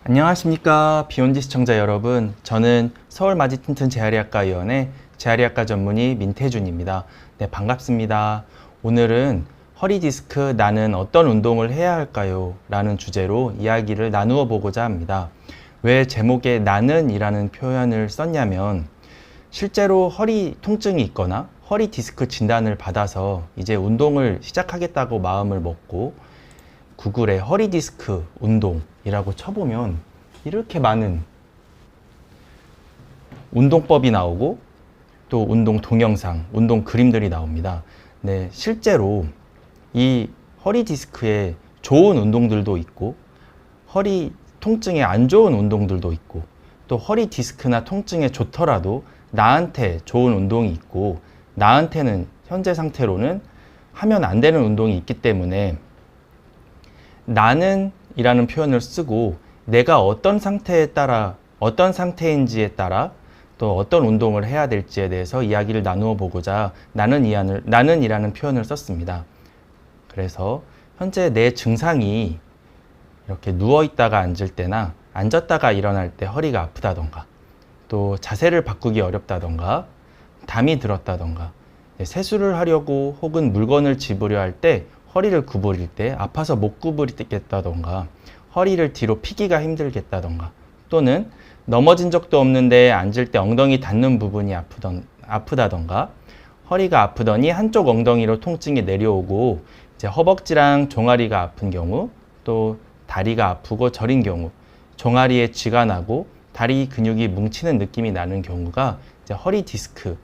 안녕하십니까 비욘지 시청자 여러분. 저는 서울 마디튼튼 재활의학과 의원의 재활의학과 전문의 민태준입니다. 네, 반갑습니다. 오늘은 허리 디스크 나는 어떤 운동을 해야 할까요? 라는 주제로 이야기를 나누어 보고자 합니다. 왜 제목에 나는 이라는 표현을 썼냐면 실제로 허리 통증이 있거나 허리 디스크 진단을 받아서 이제 운동을 시작하겠다고 마음을 먹고 구글에 허리 디스크 운동이라고 쳐보면 이렇게 많은 운동법이 나오고 또 운동 동영상, 운동 그림들이 나옵니다. 네, 실제로 이 허리 디스크에 좋은 운동들도 있고 허리 통증에 안 좋은 운동들도 있고 또 허리 디스크나 통증에 좋더라도 나한테 좋은 운동이 있고 나한테는 현재 상태로는 하면 안 되는 운동이 있기 때문에 나는 이라는 표현을 쓰고 내가 어떤 상태인지에 따라 또 어떤 운동을 해야 될지에 대해서 이야기를 나누어 보고자 나는이라는 표현을 썼습니다. 그래서 현재 내 증상이 이렇게 누워 있다가 앉을 때나 앉았다가 일어날 때 허리가 아프다던가 또 자세를 바꾸기 어렵다던가 담이 들었다던가 세수를 하려고 혹은 물건을 집으려 할 때 허리를 구부릴 때 아파서 못 구부리겠다던가 허리를 뒤로 피기가 힘들겠다던가 또는 넘어진 적도 없는데 앉을 때 엉덩이 닿는 부분이 아프다던가 허리가 아프더니 한쪽 엉덩이로 통증이 내려오고 이제 허벅지랑 종아리가 아픈 경우 또 다리가 아프고 저린 경우 종아리에 쥐가 나고 다리 근육이 뭉치는 느낌이 나는 경우가 이제 허리 디스크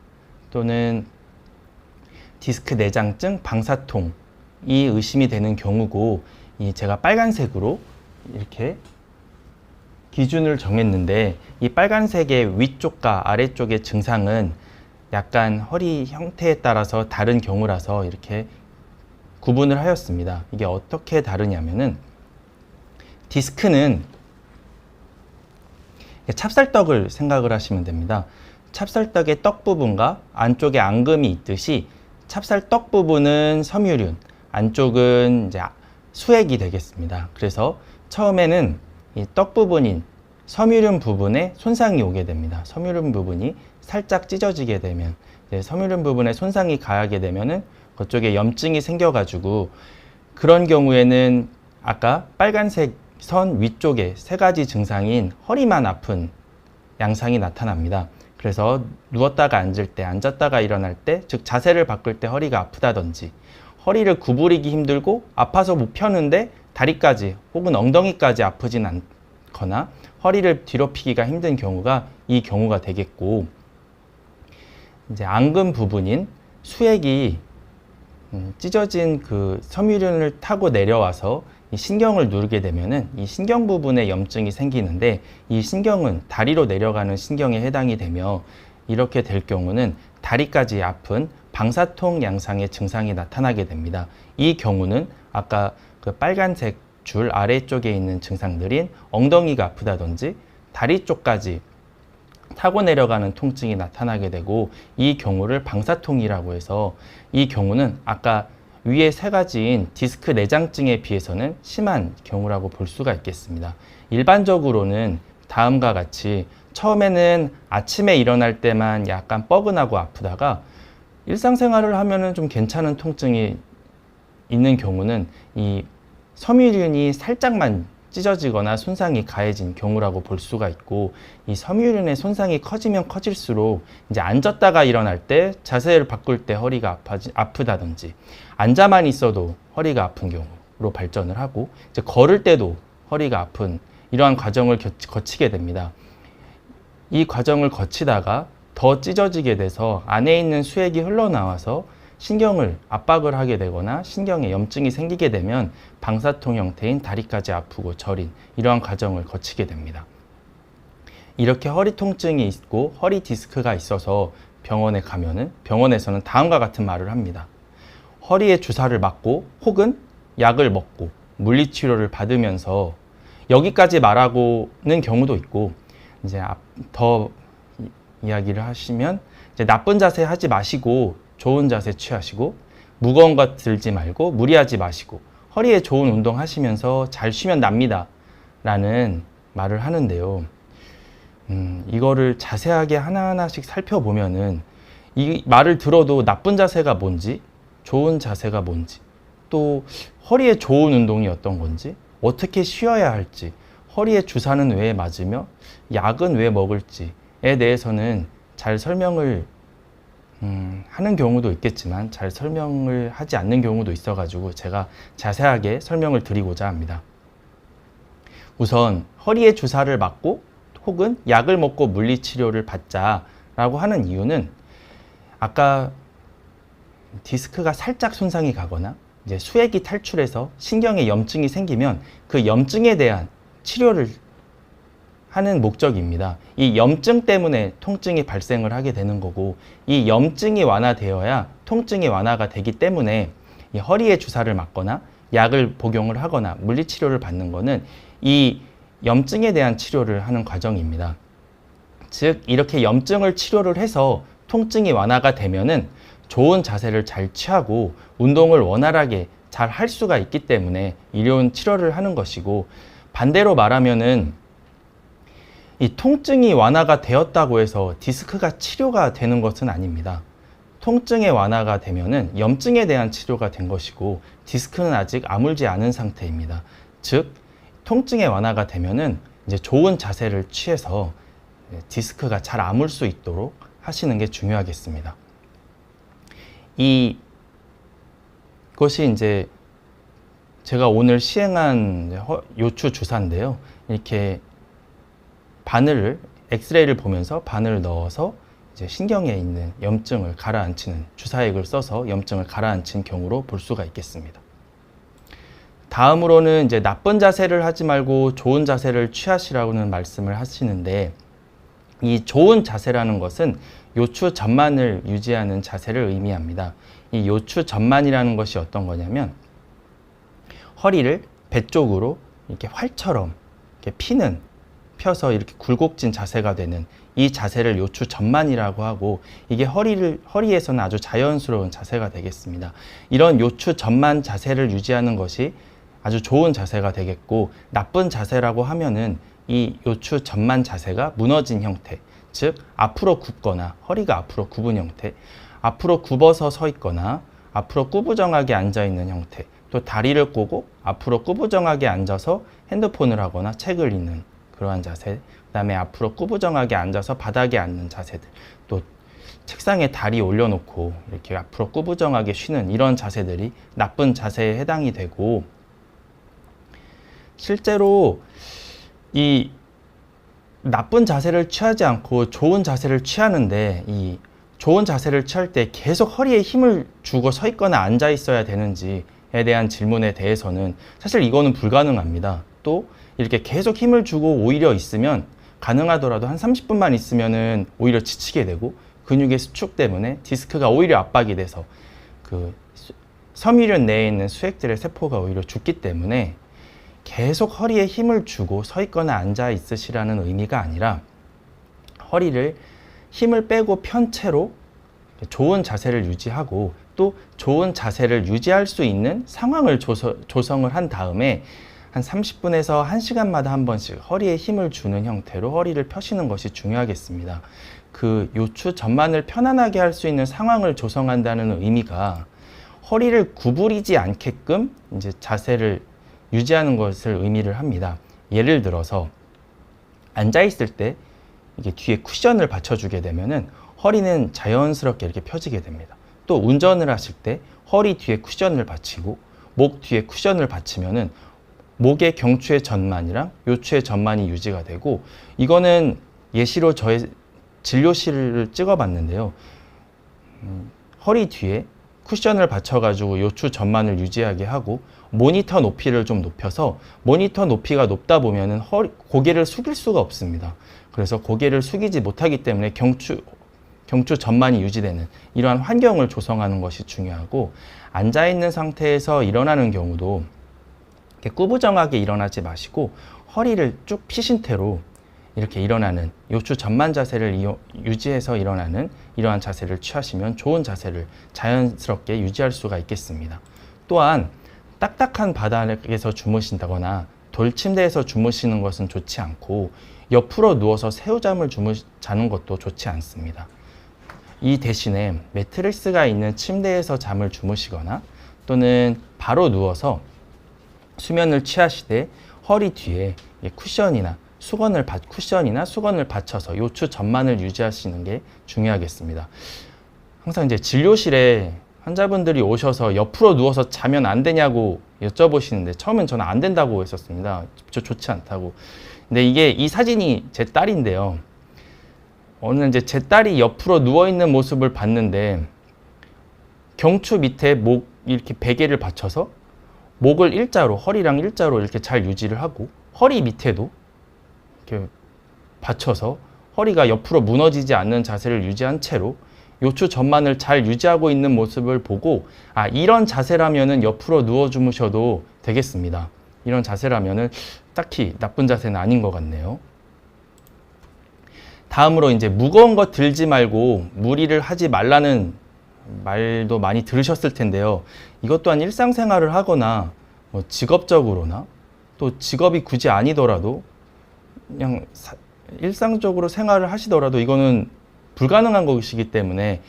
또는 디스크 내장증, 방사통이 의심이 되는 경우고 제가 빨간색으로 이렇게 기준을 정했는데 이 빨간색의 위쪽과 아래쪽의 증상은 약간 허리 형태에 따라서 다른 경우라서 이렇게 구분을 하였습니다. 이게 어떻게 다르냐면은 디스크는 찹쌀떡을 생각을 하시면 됩니다. 찹쌀떡의 떡 부분과 안쪽에 앙금이 있듯이 찹쌀떡 부분은 섬유륜, 안쪽은 이제 수액이 되겠습니다. 그래서 처음에는 이 떡 부분인 섬유륜 부분에 손상이 오게 됩니다. 섬유륜 부분이 살짝 찢어지게 되면 섬유륜 부분에 손상이 가하게 되면은 그쪽에 염증이 생겨가지고 그런 경우에는 아까 빨간색 선 위쪽에 세 가지 증상인 허리만 아픈 양상이 나타납니다. 그래서 누웠다가 앉을 때, 앉았다가 일어날 때, 즉 자세를 바꿀 때 허리가 아프다든지 허리를 구부리기 힘들고 아파서 못 펴는데 다리까지 혹은 엉덩이까지 아프진 않거나 허리를 뒤로 피기가 힘든 경우가 이 경우가 되겠고 이제 앙금 부분인 수액이 찢어진 그 섬유륜을 타고 내려와서 이 신경을 누르게 되면은 이 신경 부분에 염증이 생기는데 이 신경은 다리로 내려가는 신경에 해당이 되며 이렇게 될 경우는 다리까지 아픈 방사통 양상의 증상이 나타나게 됩니다. 이 경우는 아까 그 빨간색 줄 아래쪽에 있는 증상들인 엉덩이가 아프다든지 다리 쪽까지 타고 내려가는 통증이 나타나게 되고 이 경우를 방사통이라고 해서 이 경우는 아까 위에 세 가지인 디스크 내장증에 비해서는 심한 경우라고 볼 수가 있겠습니다. 일반적으로는 다음과 같이 처음에는 아침에 일어날 때만 약간 뻐근하고 아프다가 일상생활을 하면은 좀 괜찮은 통증이 있는 경우는 이 섬유륜이 살짝만 찢어지거나 손상이 가해진 경우라고 볼 수가 있고 이 섬유륜의 손상이 커지면 커질수록 이제 앉았다가 일어날 때 자세를 바꿀 때 허리가 아프다든지 앉아만 있어도 허리가 아픈 경우로 발전을 하고 이제 걸을 때도 허리가 아픈 이러한 과정을 거치게 됩니다. 이 과정을 거치다가 더 찢어지게 돼서 안에 있는 수액이 흘러나와서 신경을 압박을 하게 되거나 신경에 염증이 생기게 되면 방사통 형태인 다리까지 아프고 저린 이러한 과정을 거치게 됩니다. 이렇게 허리 통증이 있고 허리 디스크가 있어서 병원에 가면은 병원에서는 다음과 같은 말을 합니다. 허리에 주사를 맞고 혹은 약을 먹고 물리치료를 받으면서 여기까지 말하고는 경우도 있고 이제 더 이야기를 하시면 이제 나쁜 자세 하지 마시고 좋은 자세 취하시고 무거운 것 들지 말고 무리하지 마시고 허리에 좋은 운동 하시면서 잘 쉬면 납니다 라는 말을 하는데요. 이거를 자세하게 하나하나씩 살펴보면은 이 말을 들어도 나쁜 자세가 뭔지, 좋은 자세가 뭔지, 또 허리에 좋은 운동이 어떤 건지, 어떻게 쉬어야 할지, 허리에 주사는 왜 맞으며 약은 왜 먹을지에 대해서는 잘 설명을 하는 경우도 있겠지만 잘 설명을 하지 않는 경우도 있어가지고 제가 자세하게 설명을 드리고자 합니다. 우선 허리에 주사를 맞고 혹은 약을 먹고 물리치료를 받자라고 하는 이유는 아까 디스크가 살짝 손상이 가거나 이제 수액이 탈출해서 신경에 염증이 생기면 그 염증에 대한 치료를 하는 목적입니다. 이 염증 때문에 통증이 발생을 하게 되는 거고, 이 염증이 완화되어야 통증이 완화가 되기 때문에 이 허리에 주사를 맞거나 약을 복용을 하거나 물리치료를 받는 거는 이 염증에 대한 치료를 하는 과정입니다. 즉 이렇게 염증을 치료를 해서 통증이 완화가 되면은 좋은 자세를 잘 취하고 운동을 원활하게 잘 할 수가 있기 때문에 이런 치료를 하는 것이고, 반대로 말하면은 이 통증이 완화가 되었다고 해서 디스크가 치료가 되는 것은 아닙니다. 통증의 완화가 되면은 염증에 대한 치료가 된 것이고, 디스크는 아직 아물지 않은 상태입니다. 즉 통증의 완화가 되면은 이제 좋은 자세를 취해서 디스크가 잘 아물 수 있도록 하시는 게 중요하겠습니다. 이것이 이제 제가 오늘 시행한 요추 주사인데요. 이렇게 바늘을 엑스레이를 보면서 바늘을 넣어서 이제 신경에 있는 염증을 가라앉히는, 주사액을 써서 염증을 가라앉힌 경우로 볼 수가 있겠습니다. 다음으로는 이제 나쁜 자세를 하지 말고 좋은 자세를 취하시라고는 말씀을 하시는데, 이 좋은 자세라는 것은 요추 전만을 유지하는 자세를 의미합니다. 이 요추 전만이라는 것이 어떤 거냐면 허리를 배 쪽으로 이렇게 활처럼 이렇게 펴서 이렇게 굴곡진 자세가 되는 이 자세를 요추 전만이라고 하고, 이게 허리에서는 아주 자연스러운 자세가 되겠습니다. 이런 요추 전만 자세를 유지하는 것이 아주 좋은 자세가 되겠고, 나쁜 자세라고 하면은 이 요추 전만 자세가 무너진 형태, 즉 앞으로 굽거나 허리가 앞으로 굽은 형태, 앞으로 굽어서 서 있거나 앞으로 꾸부정하게 앉아 있는 형태, 또 다리를 꼬고 앞으로 꾸부정하게 앉아서 핸드폰을 하거나 책을 읽는 그러한 자세, 그 다음에 앞으로 꾸부정하게 앉아서 바닥에 앉는 자세들, 또 책상에 다리 올려놓고 이렇게 앞으로 꾸부정하게 쉬는 이런 자세들이 나쁜 자세에 해당이 되고, 실제로 이 나쁜 자세를 취하지 않고 좋은 자세를 취하는데, 이 좋은 자세를 취할 때 계속 허리에 힘을 주고 서 있거나 앉아 있어야 되는지에 대한 질문에 대해서는 사실 이거는 불가능합니다. 또 이렇게 계속 힘을 주고 오히려 있으면, 가능하더라도 한 30분만 있으면은 오히려 지치게 되고 근육의 수축 때문에 디스크가 오히려 압박이 돼서 그 섬유련 내에 있는 수액들의 세포가 오히려 죽기 때문에 계속 허리에 힘을 주고 서 있거나 앉아 있으시라는 의미가 아니라, 허리를 힘을 빼고 편 채로 좋은 자세를 유지하고, 또 좋은 자세를 유지할 수 있는 상황을 조성을 한 다음에 한 30분에서 1시간마다 한 번씩 허리에 힘을 주는 형태로 허리를 펴시는 것이 중요하겠습니다. 그 요추 전만을 편안하게 할 수 있는 상황을 조성한다는 의미가 허리를 구부리지 않게끔 이제 자세를 유지하는 것을 의미를 합니다. 예를 들어서 앉아 있을 때 이게 뒤에 쿠션을 받쳐주게 되면은 허리는 자연스럽게 이렇게 펴지게 됩니다. 또 운전을 하실 때 허리 뒤에 쿠션을 받치고 목 뒤에 쿠션을 받치면은 목의 경추의 전만이랑 요추의 전만이 유지가 되고, 이거는 예시로 저의 진료실을 찍어봤는데요. 허리 뒤에 쿠션을 받쳐가지고 요추 전만을 유지하게 하고, 모니터 높이를 좀 높여서, 모니터 높이가 높다 보면은 고개를 숙일 수가 없습니다. 그래서 고개를 숙이지 못하기 때문에 경추 전만이 유지되는 이러한 환경을 조성하는 것이 중요하고, 앉아있는 상태에서 일어나는 경우도 이렇게 꾸부정하게 일어나지 마시고 허리를 쭉 펴신 채로 이렇게 일어나는 요추 전만 자세를 유지해서 일어나는 이러한 자세를 취하시면 좋은 자세를 자연스럽게 유지할 수가 있겠습니다. 또한 딱딱한 바닥에서 주무신다거나 돌침대에서 주무시는 것은 좋지 않고 옆으로 누워서 새우잠을 자는 것도 좋지 않습니다. 이 대신에 매트리스가 있는 침대에서 잠을 주무시거나 또는 바로 누워서 수면을 취하시되 허리 뒤에 쿠션이나 수건을 받쳐서 요추 전만을 유지하시는 게 중요하겠습니다. 항상 이제 진료실에 환자분들이 오셔서 옆으로 누워서 자면 안 되냐고 여쭤보시는데 처음엔 저는 안 된다고 했었습니다. 좋지 않다고. 근데 이 사진이 제 딸인데요. 오늘 이제 제 딸이 옆으로 누워 있는 모습을 봤는데 경추 밑에 목 이렇게 베개를 받쳐서 목을 일자로, 허리랑 일자로 이렇게 잘 유지를 하고 허리 밑에도 이렇게 받쳐서 허리가 옆으로 무너지지 않는 자세를 유지한 채로 요추 전만을 잘 유지하고 있는 모습을 보고 이런 자세라면은 옆으로 누워 주무셔도 되겠습니다. 이런 자세라면은 딱히 나쁜 자세는 아닌 것 같네요. 다음으로 이제 무거운 거 들지 말고 무리를 하지 말라는 말도 많이 들으셨을 텐데요. 이것 또한 일상생활을 하거나 직업적으로나 또 직업이 굳이 아니더라도 그냥 일상적으로 생활을 하시더라도 이거는 불가능한 것이기 때문에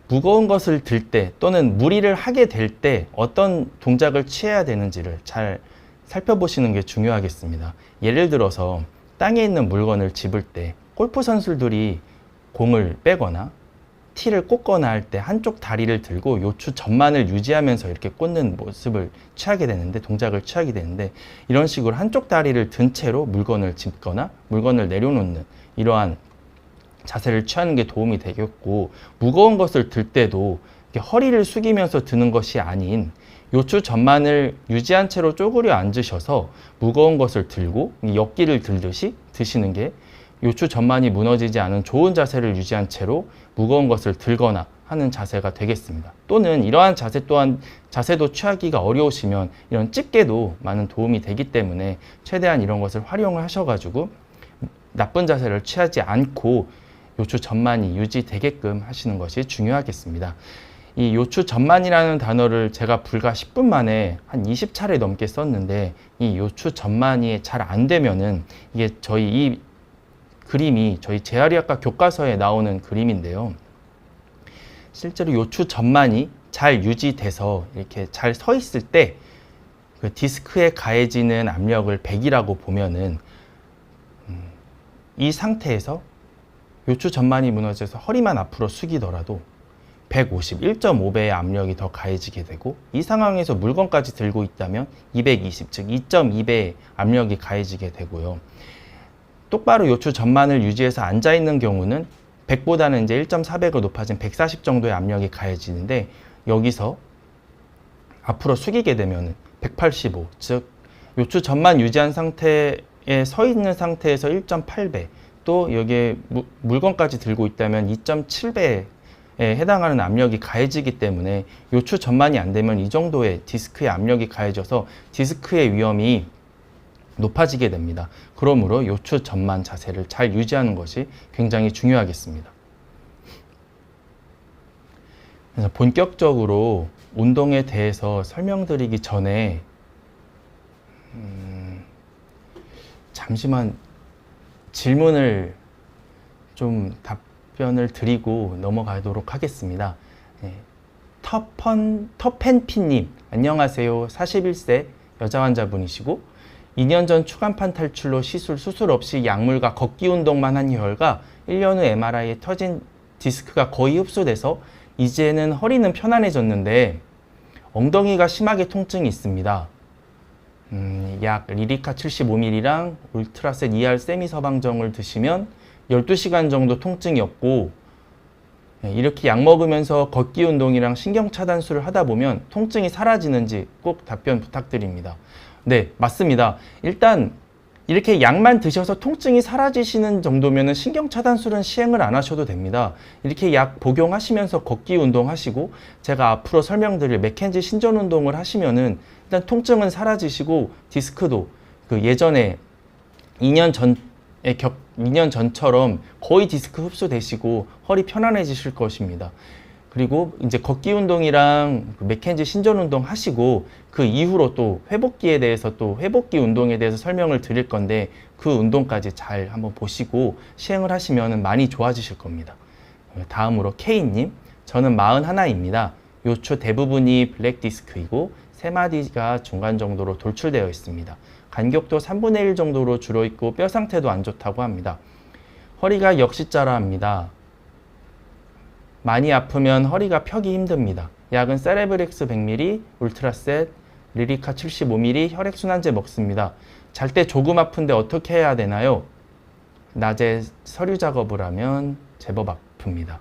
무거운 것을 들 때 또는 무리를 하게 될 때 어떤 동작을 취해야 되는지를 잘 살펴보시는 게 중요하겠습니다. 예를 들어서 땅에 있는 물건을 집을 때 골프 선수들이 공을 빼거나 티를 꽂거나 할 때 한쪽 다리를 들고 요추 전만을 유지하면서 이렇게 꽂는 모습을 동작을 취하게 되는데 이런 식으로 한쪽 다리를 든 채로 물건을 짚거나 물건을 내려놓는 이러한 자세를 취하는 게 도움이 되겠고, 무거운 것을 들 때도 허리를 숙이면서 드는 것이 아닌 요추 전만을 유지한 채로 쪼그려 앉으셔서 무거운 것을 들고 역기를 들듯이 드시는 게 요추 전만이 무너지지 않은 좋은 자세를 유지한 채로 무거운 것을 들거나 하는 자세가 되겠습니다. 또는 이러한 자세도 취하기가 어려우시면 이런 집게도 많은 도움이 되기 때문에 최대한 이런 것을 활용을 하셔가지고 나쁜 자세를 취하지 않고 요추 전만이 유지되게끔 하시는 것이 중요하겠습니다. 이 요추 전만이라는 단어를 제가 불과 10분 만에 한 20차례 넘게 썼는데 이 요추 전만이 잘 안 되면은 이게 이 그림이 저희 재활의학과 교과서에 나오는 그림인데요. 실제로 요추 전만이 잘 유지돼서 이렇게 잘 서 있을 때 그 디스크에 가해지는 압력을 100이라고 보면은 이 상태에서 요추 전만이 무너져서 허리만 앞으로 숙이더라도 150, 1.5배의 압력이 더 가해지게 되고 이 상황에서 물건까지 들고 있다면 220, 즉 2.2배의 압력이 가해지게 되고요. 똑바로 요추 전만을 유지해서 앉아있는 경우는 100보다는 이제 1.4배가 높아진 140 정도의 압력이 가해지는데 여기서 앞으로 숙이게 되면 185, 즉 요추 전만 유지한 상태에 서 있는 상태에서 1.8배, 또 여기에 물건까지 들고 있다면 2.7배에 해당하는 압력이 가해지기 때문에 요추 전만이 안 되면 이 정도의 디스크의 압력이 가해져서 디스크의 위험이 높아지게 됩니다. 그러므로 요추 전만 자세를 잘 유지하는 것이 굉장히 중요하겠습니다. 그래서 본격적으로 운동에 대해서 설명드리기 전에 잠시만 질문을 좀 답변을 드리고 넘어가도록 하겠습니다. 터펜피님, 안녕하세요. 41세 여자 환자분이시고 2년 전 추간판 탈출로 수술 없이 약물과 걷기 운동만 한 혈과 1년 후 MRI에 터진 디스크가 거의 흡수돼서 이제는 허리는 편안해졌는데 엉덩이가 심하게 통증이 있습니다. 약 리리카 75ml랑 울트라셋 ER 세미 서방정을 드시면 12시간 정도 통증이 없고 이렇게 약 먹으면서 걷기 운동이랑 신경 차단술을 하다 보면 통증이 사라지는지 꼭 답변 부탁드립니다. 네, 맞습니다. 일단 이렇게 약만 드셔서 통증이 사라지시는 정도면 신경 차단술은 시행을 안 하셔도 됩니다. 이렇게 약 복용하시면서 걷기 운동 하시고 제가 앞으로 설명드릴 맥켄지 신전 운동을 하시면은 일단 통증은 사라지시고 디스크도 그 예전에 2년 전처럼 거의 디스크 흡수되시고 허리 편안해지실 것입니다. 그리고 이제 걷기 운동이랑 맥켄지 신전 운동 하시고 그 이후로 또 회복기에 대해서 또 회복기 운동에 대해서 설명을 드릴 건데 그 운동까지 잘 한번 보시고 시행을 하시면 많이 좋아지실 겁니다. 다음으로 K님, 저는 41입니다. 요추 대부분이 블랙 디스크이고 3마디가 중간 정도로 돌출되어 있습니다. 간격도 3분의 1 정도로 줄어 있고 뼈 상태도 안 좋다고 합니다. 허리가 역시자라 합니다. 많이 아프면 허리가 펴기 힘듭니다. 약은 세레브렉스 100ml, 울트라셋, 리리카 75ml, 혈액순환제 먹습니다. 잘 때 조금 아픈데 어떻게 해야 되나요? 낮에 서류 작업을 하면 제법 아픕니다.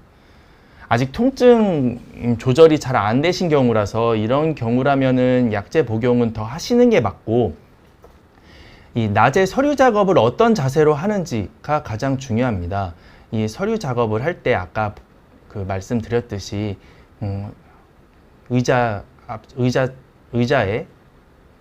아직 통증 조절이 잘 안 되신 경우라서 이런 경우라면은 약제 복용은 더 하시는 게 맞고, 이 낮에 서류 작업을 어떤 자세로 하는지가 가장 중요합니다. 이 서류 작업을 할 때 아까 그 말씀드렸듯이 의자에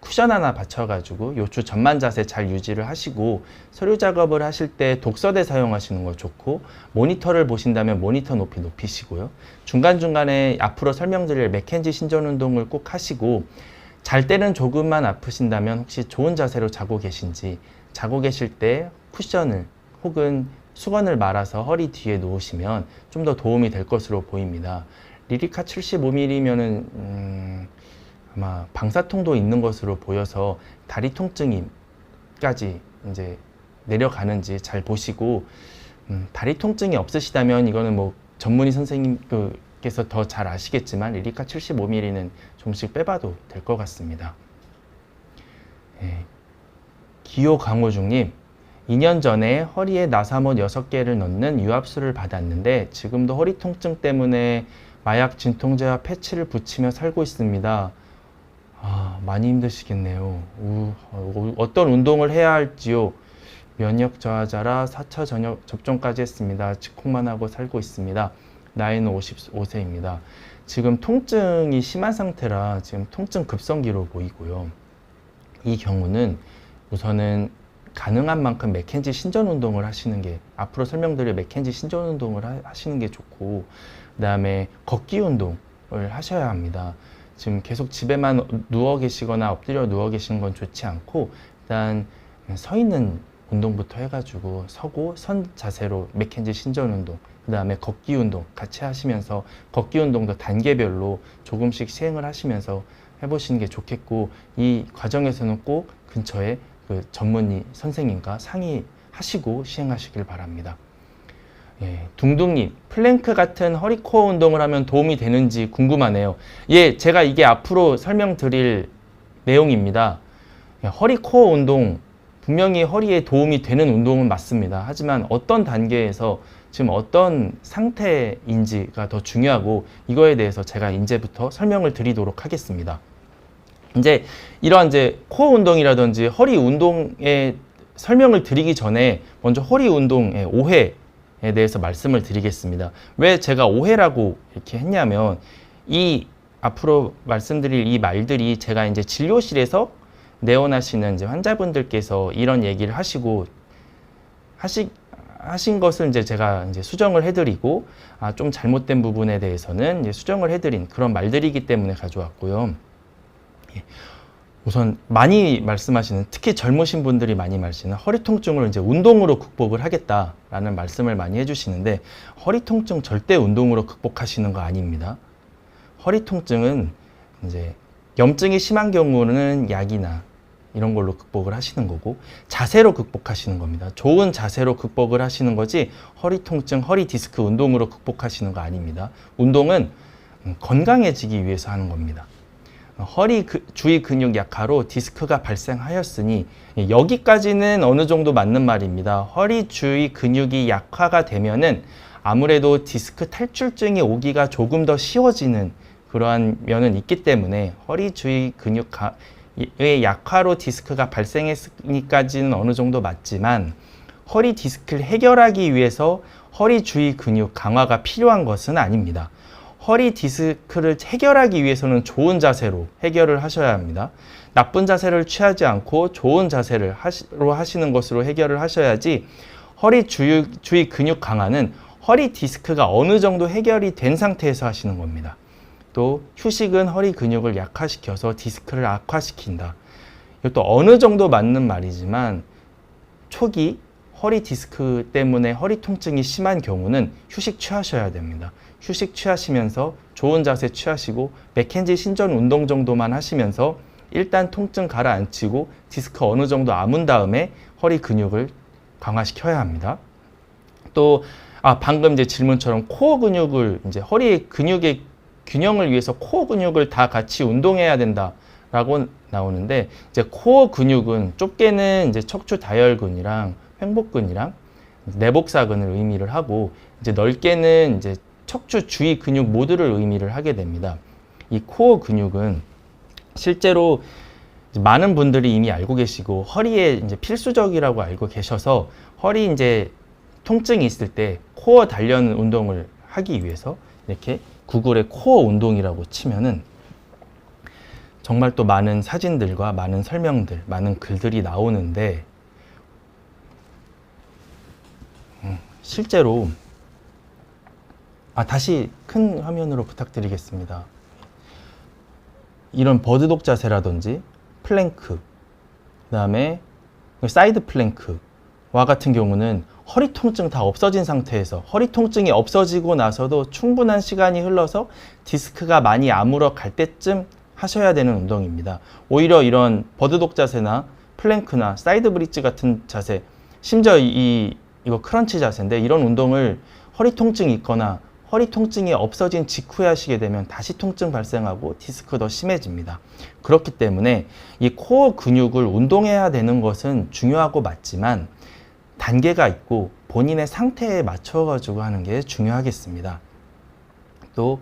쿠션 하나 받쳐가지고 요추 전만 자세 잘 유지를 하시고, 서류 작업을 하실 때 독서대 사용하시는 거 좋고, 모니터를 보신다면 모니터 높이 높이시고요. 중간중간에 앞으로 설명드릴 맥켄지 신전 운동을 꼭 하시고, 잘 때는 조금만 아프신다면 혹시 좋은 자세로 자고 계신지, 자고 계실 때 쿠션을 혹은 수건을 말아서 허리 뒤에 놓으시면 좀 더 도움이 될 것으로 보입니다. 리리카 75mm면은 아마 방사통도 있는 것으로 보여서 다리 통증이까지 이제 내려가는지 잘 보시고, 다리 통증이 없으시다면 이거는 뭐 전문의 선생님께서 더 잘 아시겠지만 리리카 75mm는 좀씩 빼봐도 될 것 같습니다. 기호 강호중님, 2년 전에 허리에 나사못 6개를 넣는 유압수를 받았는데 지금도 허리 통증 때문에 마약 진통제와 패치를 붙이며 살고 있습니다. 많이 힘드시겠네요. 어떤 운동을 해야 할지요? 면역 저하자라 4차 전역 접종까지 했습니다. 직콕만 하고 살고 있습니다. 나이는 55세입니다. 지금 통증이 심한 상태라 지금 통증 급성기로 보이고요. 이 경우는 우선은 가능한 만큼 맥켄지 신전 운동을 하시는 게, 앞으로 설명드릴 맥켄지 신전 운동을 하시는 게 좋고, 그 다음에 걷기 운동을 하셔야 합니다. 지금 계속 집에만 누워 계시거나 엎드려 누워 계시는 건 좋지 않고, 일단 서 있는 운동부터 해가지고 서고 선 자세로 맥켄지 신전 운동, 그 다음에 걷기 운동 같이 하시면서 걷기 운동도 단계별로 조금씩 시행을 하시면서 해보시는 게 좋겠고, 이 과정에서는 꼭 근처에 그 전문의 선생님과 상의하시고 시행하시길 바랍니다. 둥둥님, 플랭크 같은 허리 코어 운동을 하면 도움이 되는지 궁금하네요. 제가 이게 앞으로 설명드릴 내용입니다. 허리 코어 운동, 분명히 허리에 도움이 되는 운동은 맞습니다. 하지만 어떤 단계에서 지금 어떤 상태인지가 더 중요하고, 이거에 대해서 제가 이제부터 설명을 드리도록 하겠습니다. 이러한 코어 운동이라든지 허리 운동에 설명을 드리기 전에 먼저 허리 운동의 오해에 대해서 말씀을 드리겠습니다. 왜 제가 오해라고 이렇게 했냐면, 이 앞으로 말씀드릴 이 말들이 제가 이제 진료실에서 내원하시는 환자분들께서 이런 얘기를 하신 것을 제가 수정을 해드리고, 좀 잘못된 부분에 대해서는 수정을 해드린 그런 말들이기 때문에 가져왔고요. 우선 많이 말씀하시는, 특히 젊으신 분들이 많이 말씀하시는 허리 통증을 운동으로 극복을 하겠다라는 말씀을 많이 해주시는데, 허리 통증 절대 운동으로 극복하시는 거 아닙니다. 허리 통증은 염증이 심한 경우는 약이나 이런 걸로 극복을 하시는 거고, 자세로 극복하시는 겁니다. 좋은 자세로 극복을 하시는 거지, 허리 통증, 허리 디스크 운동으로 극복하시는 거 아닙니다. 운동은 건강해지기 위해서 하는 겁니다. 허리 주위 근육 약화로 디스크가 발생하였으니, 여기까지는 어느 정도 맞는 말입니다. 허리 주위 근육이 약화가 되면은 아무래도 디스크 탈출증이 오기가 조금 더 쉬워지는 그러한 면은 있기 때문에, 허리 주위 근육의 약화로 디스크가 발생했으니까지는 어느 정도 맞지만, 허리 디스크를 해결하기 위해서 허리 주위 근육 강화가 필요한 것은 아닙니다. 허리 디스크를 해결하기 위해서는 좋은 자세로 해결을 하셔야 합니다. 나쁜 자세를 취하지 않고 좋은 자세로 하시는 것으로 해결을 하셔야지, 허리 주위 근육 강화는 허리 디스크가 어느 정도 해결이 된 상태에서 하시는 겁니다. 또 휴식은 허리 근육을 약화시켜서 디스크를 악화시킨다. 이것도 어느 정도 맞는 말이지만 초기 허리 디스크 때문에 허리 통증이 심한 경우는 휴식 취하셔야 됩니다. 휴식 취하시면서 좋은 자세 취하시고 맥켄지 신전 운동 정도만 하시면서 일단 통증 가라앉히고 디스크 어느 정도 아문 다음에 허리 근육을 강화시켜야 합니다. 또 방금 이제 질문처럼 코어 근육을 이제 허리 근육의 균형을 위해서 코어 근육을 다 같이 운동해야 된다라고 나오는데 이제 코어 근육은 좁게는 이제 척추 다혈근이랑 횡복근이랑 내복사근을 의미를 하고 이제 넓게는 이제 척추 주위 근육 모두를 의미를 하게 됩니다. 이 코어 근육은 실제로 많은 분들이 이미 알고 계시고 허리에 이제 필수적이라고 알고 계셔서 허리 이제 통증이 있을 때 코어 단련 운동을 하기 위해서 이렇게 구글에 코어 운동이라고 치면은 정말 또 많은 사진들과 많은 설명들, 많은 글들이 나오는데 실제로 다시 큰 화면으로 부탁드리겠습니다. 이런 버드독 자세라든지 플랭크, 그다음에 사이드 플랭크와 같은 경우는 허리 통증 다 없어진 상태에서 허리 통증이 없어지고 나서도 충분한 시간이 흘러서 디스크가 많이 아물어 갈 때쯤 하셔야 되는 운동입니다. 오히려 이런 버드독 자세나 플랭크나 사이드 브릿지 같은 자세, 심지어 이거 크런치 자세인데 이런 운동을 허리 통증이 있거나 허리 통증이 없어진 직후에 하시게 되면 다시 통증 발생하고 디스크 더 심해집니다. 그렇기 때문에 이 코어 근육을 운동해야 되는 것은 중요하고 맞지만 단계가 있고 본인의 상태에 맞춰가지고 하는 게 중요하겠습니다. 또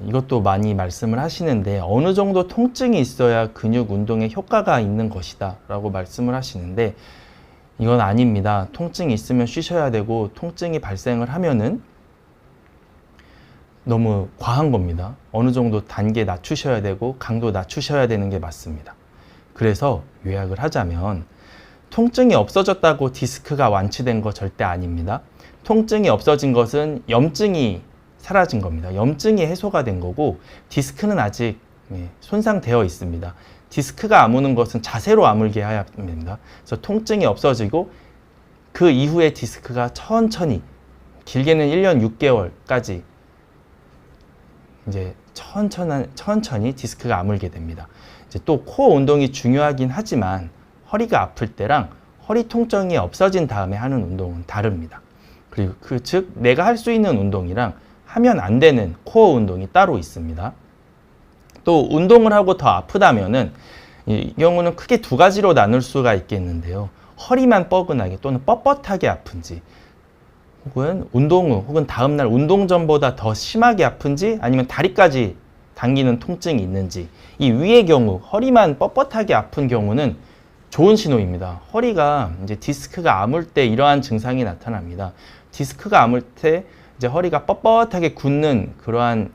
이것도 많이 말씀을 하시는데 어느 정도 통증이 있어야 근육 운동에 효과가 있는 것이다 라고 말씀을 하시는데 이건 아닙니다. 통증이 있으면 쉬셔야 되고 통증이 발생을 하면은 너무 과한 겁니다. 어느 정도 단계 낮추셔야 되고 강도 낮추셔야 되는 게 맞습니다. 그래서 요약을 하자면 통증이 없어졌다고 디스크가 완치된 거 절대 아닙니다. 통증이 없어진 것은 염증이 사라진 겁니다. 염증이 해소가 된 거고 디스크는 아직 손상되어 있습니다. 디스크가 아무는 것은 자세로 아물게 해야 됩니다. 그래서 통증이 없어지고 그 이후에 디스크가 천천히 길게는 1년 6개월까지 이제 천천히 디스크가 아물게 됩니다. 이제 또 코어 운동이 중요하긴 하지만 허리가 아플 때랑 허리 통증이 없어진 다음에 하는 운동은 다릅니다. 그리고 즉 내가 할 수 있는 운동이랑 하면 안 되는 코어 운동이 따로 있습니다. 또 운동을 하고 더 아프다면은 이 경우는 크게 두 가지로 나눌 수가 있겠는데요. 허리만 뻐근하게 또는 뻣뻣하게 아픈지 혹은 운동 후 혹은 다음날 운동 전보다 더 심하게 아픈지 아니면 다리까지 당기는 통증이 있는지 이 위의 경우 허리만 뻣뻣하게 아픈 경우는 좋은 신호입니다. 허리가 이제 디스크가 아물 때 이러한 증상이 나타납니다. 디스크가 아물 때 이제 허리가 뻣뻣하게 굳는 그러한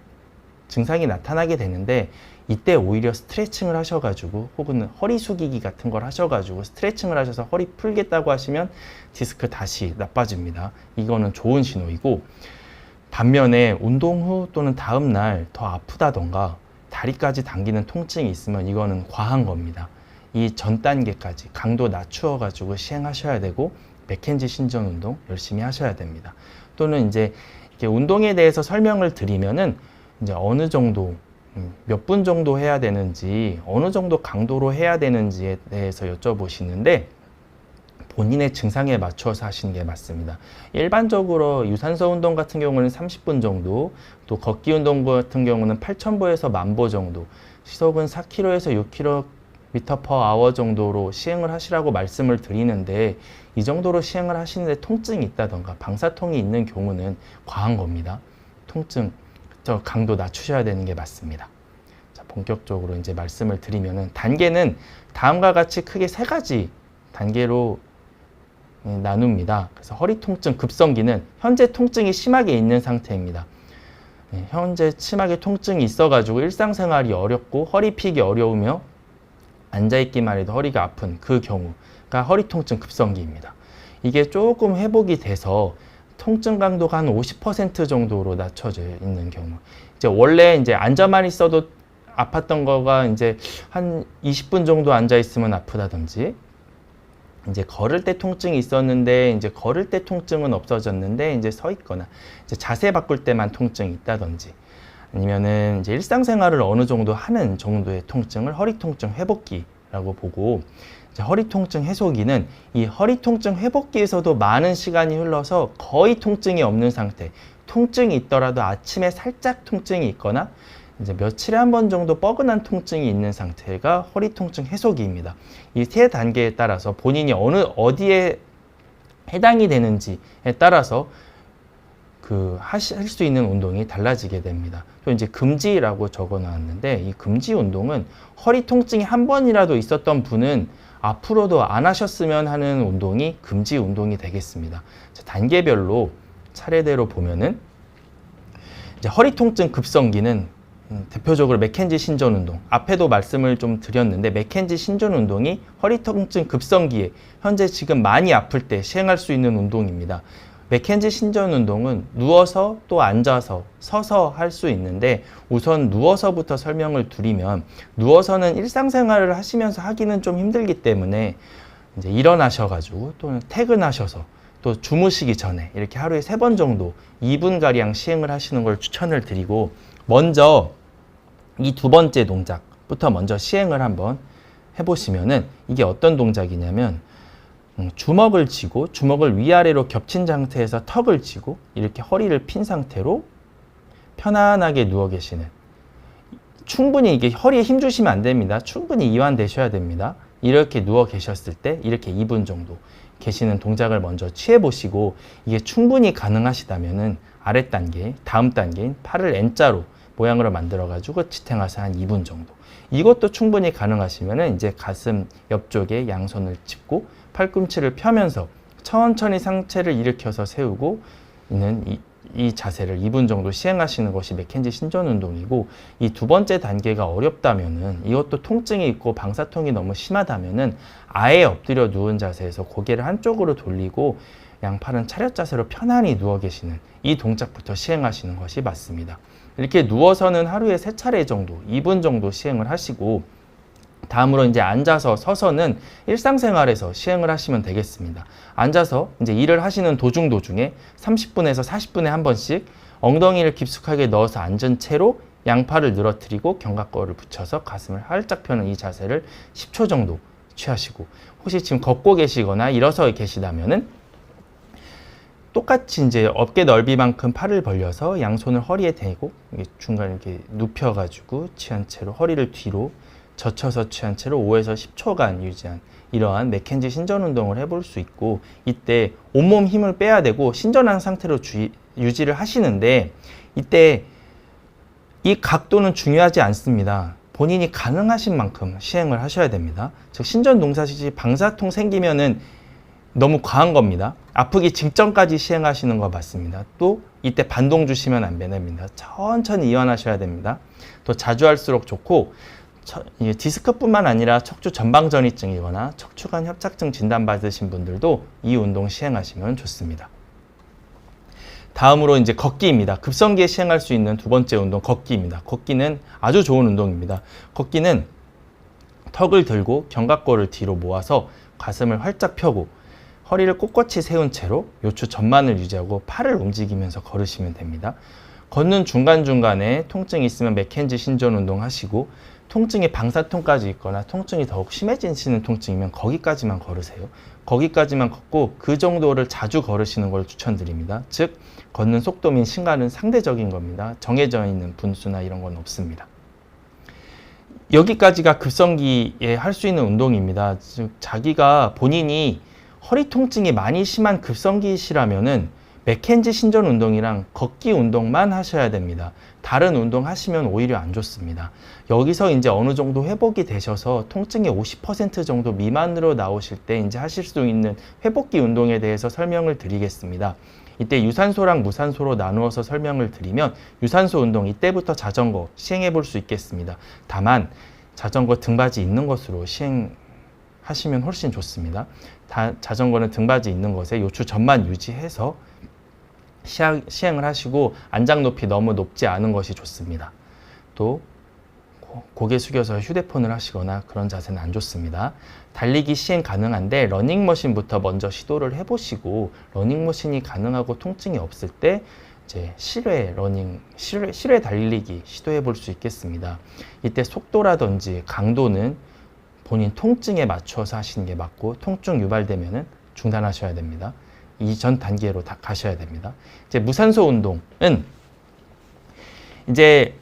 증상이 나타나게 되는데 이때 오히려 스트레칭을 하셔가지고 혹은 허리 숙이기 같은 걸 하셔가지고 스트레칭을 하셔서 허리 풀겠다고 하시면 디스크 다시 나빠집니다. 이거는 좋은 신호이고 반면에 운동 후 또는 다음 날 더 아프다던가 다리까지 당기는 통증이 있으면 이거는 과한 겁니다. 이 전 단계까지 강도 낮추어 가지고 시행하셔야 되고 맥켄지 신전 운동 열심히 하셔야 됩니다. 또는 이제 이렇게 운동에 대해서 설명을 드리면은 이제 어느 정도 몇 분 정도 해야 되는지 어느 정도 강도로 해야 되는지에 대해서 여쭤보시는데 본인의 증상에 맞춰서 하시는 게 맞습니다. 일반적으로 유산소 운동 같은 경우는 30분 정도, 또 걷기 운동 같은 경우는 8,000보에서 10,000보 정도, 시속은 4km에서 6km/h 정도로 시행을 하시라고 말씀을 드리는데 이 정도로 시행을 하시는데 통증이 있다던가 방사통이 있는 경우는 과한 겁니다. 통증, 강도 낮추셔야 되는 게 맞습니다. 자, 본격적으로 이제 말씀을 드리면은 단계는 다음과 같이 크게 세 가지 단계로 나눕니다. 그래서 허리 통증 급성기는 현재 통증이 심하게 있는 상태입니다. 현재 심하게 통증이 있어가지고 일상생활이 어렵고 허리 펴기 어려우며 앉아있기만 해도 허리가 아픈 그 경우가 허리 통증 급성기입니다. 이게 조금 회복이 돼서 통증 강도가 한 50% 정도로 낮춰져 있는 경우. 이제 원래 이제 앉아만 있어도 아팠던 거가 이제 한 20분 정도 앉아 있으면 아프다든지, 이제 걸을 때 통증이 있었는데 이제 걸을 때 통증은 없어졌는데 이제 서 있거나 이제 자세 바꿀 때만 통증이 있다든지, 아니면은 이제 일상생활을 어느 정도 하는 정도의 통증을 허리 통증 회복기라고 보고, 이제 허리 통증 해소기는 이 허리 통증 회복기에서도 많은 시간이 흘러서 거의 통증이 없는 상태, 통증이 있더라도 아침에 살짝 통증이 있거나 이제 며칠에 한 번 정도 뻐근한 통증이 있는 상태가 허리 통증 해소기입니다. 이 세 단계에 따라서 본인이 어디에 해당이 되는지에 따라서 할 수 있는 운동이 달라지게 됩니다. 또 이제 금지라고 적어 놨는데, 이 금지 운동은 허리 통증이 한 번이라도 있었던 분은 앞으로도 안 하셨으면 하는 운동이 금지 운동이 되겠습니다. 단계별로 차례대로 보면은, 이제 허리 통증 급성기는 대표적으로 맥켄지 신전 운동, 앞에도 말씀을 좀 드렸는데 맥켄지 신전 운동이 허리 통증 급성기에 현재 지금 많이 아플 때 시행할 수 있는 운동입니다. 맥켄지 신전 운동은 누워서 또 앉아서 서서 할 수 있는데, 우선 누워서부터 설명을 드리면, 누워서는 일상생활을 하시면서 하기는 좀 힘들기 때문에 이제 일어나셔가지고 또는 퇴근하셔서 또 주무시기 전에 이렇게 하루에 3번 정도 2분가량 시행을 하시는 걸 추천을 드리고, 먼저 이 두 번째 동작부터 먼저 시행을 한번 해보시면은, 이게 어떤 동작이냐면, 주먹을 쥐고 주먹을 위아래로 겹친 상태에서 턱을 쥐고 이렇게 허리를 핀 상태로 편안하게 누워 계시는, 충분히 이게 허리에 힘 주시면 안 됩니다. 충분히 이완되셔야 됩니다. 이렇게 누워 계셨을 때 이렇게 2분 정도 계시는 동작을 먼저 취해 보시고, 이게 충분히 가능하시다면은 아래 단계, 다음 단계인 팔을 N자로 모양으로 만들어 가지고 지탱해서 한 2분 정도, 이것도 충분히 가능하시면은 이제 가슴 옆쪽에 양손을 짚고 팔꿈치를 펴면서 천천히 상체를 일으켜서 세우고 있는 이 자세를 2분 정도 시행하시는 것이 맥켄지 신전 운동이고, 이 두 번째 단계가 어렵다면은, 이것도 통증이 있고 방사통이 너무 심하다면은 아예 엎드려 누운 자세에서 고개를 한쪽으로 돌리고 양팔은 차렷 자세로 편안히 누워 계시는 이 동작부터 시행하시는 것이 맞습니다. 이렇게 누워서는 하루에 3차례 정도 2분 정도 시행을 하시고, 다음으로 이제 앉아서 서서는 일상생활에서 시행을 하시면 되겠습니다. 앉아서 이제 일을 하시는 도중에 30분에서 40분에 한 번씩 엉덩이를 깊숙하게 넣어서 앉은 채로 양팔을 늘어뜨리고 견갑골을 붙여서 가슴을 활짝 펴는 이 자세를 10초 정도 취하시고, 혹시 지금 걷고 계시거나 일어서 계시다면은 똑같이 이제 어깨 넓이만큼 팔을 벌려서 양손을 허리에 대고 중간에 이렇게 눕혀가지고 취한 채로 허리를 뒤로 젖혀서 취한 채로 5에서 10초간 유지한 이러한 맥켄지 신전 운동을 해볼 수 있고, 이때 온몸 힘을 빼야 되고 신전한 상태로 유지를 하시는데, 이때 이 각도는 중요하지 않습니다. 본인이 가능하신 만큼 시행을 하셔야 됩니다. 즉 신전 동작 시 방사통 생기면은 너무 과한 겁니다. 아프기 직전까지 시행하시는 거 맞습니다. 또 이때 반동 주시면 안 됩니다. 천천히 이완하셔야 됩니다. 더 자주 할수록 좋고, 디스크뿐만 아니라 척추 전방전이증이거나 척추관 협착증 진단받으신 분들도 이 운동 시행하시면 좋습니다. 다음으로 이제 걷기입니다. 급성기에 시행할 수 있는 두 번째 운동, 걷기입니다. 걷기는 아주 좋은 운동입니다. 걷기는 턱을 들고 견갑골을 뒤로 모아서 가슴을 활짝 펴고 허리를 꼿꼿이 세운 채로 요추 전만을 유지하고 팔을 움직이면서 걸으시면 됩니다. 걷는 중간중간에 통증이 있으면 맥켄지 신전 운동 하시고, 통증이 방사통까지 있거나 통증이 더욱 심해지시는 통증이면 거기까지만 걸으세요. 거기까지만 걷고 그 정도를 자주 걸으시는 걸 추천드립니다. 즉 걷는 속도 및 시간은 상대적인 겁니다. 정해져 있는 분수나 이런 건 없습니다. 여기까지가 급성기에 할 수 있는 운동입니다. 즉 자기가 본인이 허리 통증이 많이 심한 급성기시라면은 맥켄지 신전 운동이랑 걷기 운동만 하셔야 됩니다. 다른 운동 하시면 오히려 안 좋습니다. 여기서 이제 어느 정도 회복이 되셔서 통증이 50% 정도 미만으로 나오실 때 이제 하실 수 있는 회복기 운동에 대해서 설명을 드리겠습니다. 이때 유산소랑 무산소로 나누어서 설명을 드리면, 유산소 운동 이때부터 자전거 시행해 볼 수 있겠습니다. 다만 자전거 등받이 있는 것으로 시행하시면 훨씬 좋습니다. 자전거는 등받이 있는 것에 요추 전만 유지해서 시행을 하시고 안장 높이 너무 높지 않은 것이 좋습니다. 또 고개 숙여서 휴대폰을 하시거나 그런 자세는 안 좋습니다. 달리기 시행 가능한데 러닝머신부터 먼저 시도를 해보시고 러닝머신이 가능하고 통증이 없을 때 이제 실외 달리기 시도해 볼 수 있겠습니다. 이때 속도라든지 강도는 본인 통증에 맞춰서 하시는 게 맞고 통증 유발되면은 중단하셔야 됩니다. 이전 단계로 다 가셔야 됩니다. 이제 무산소 운동은 이제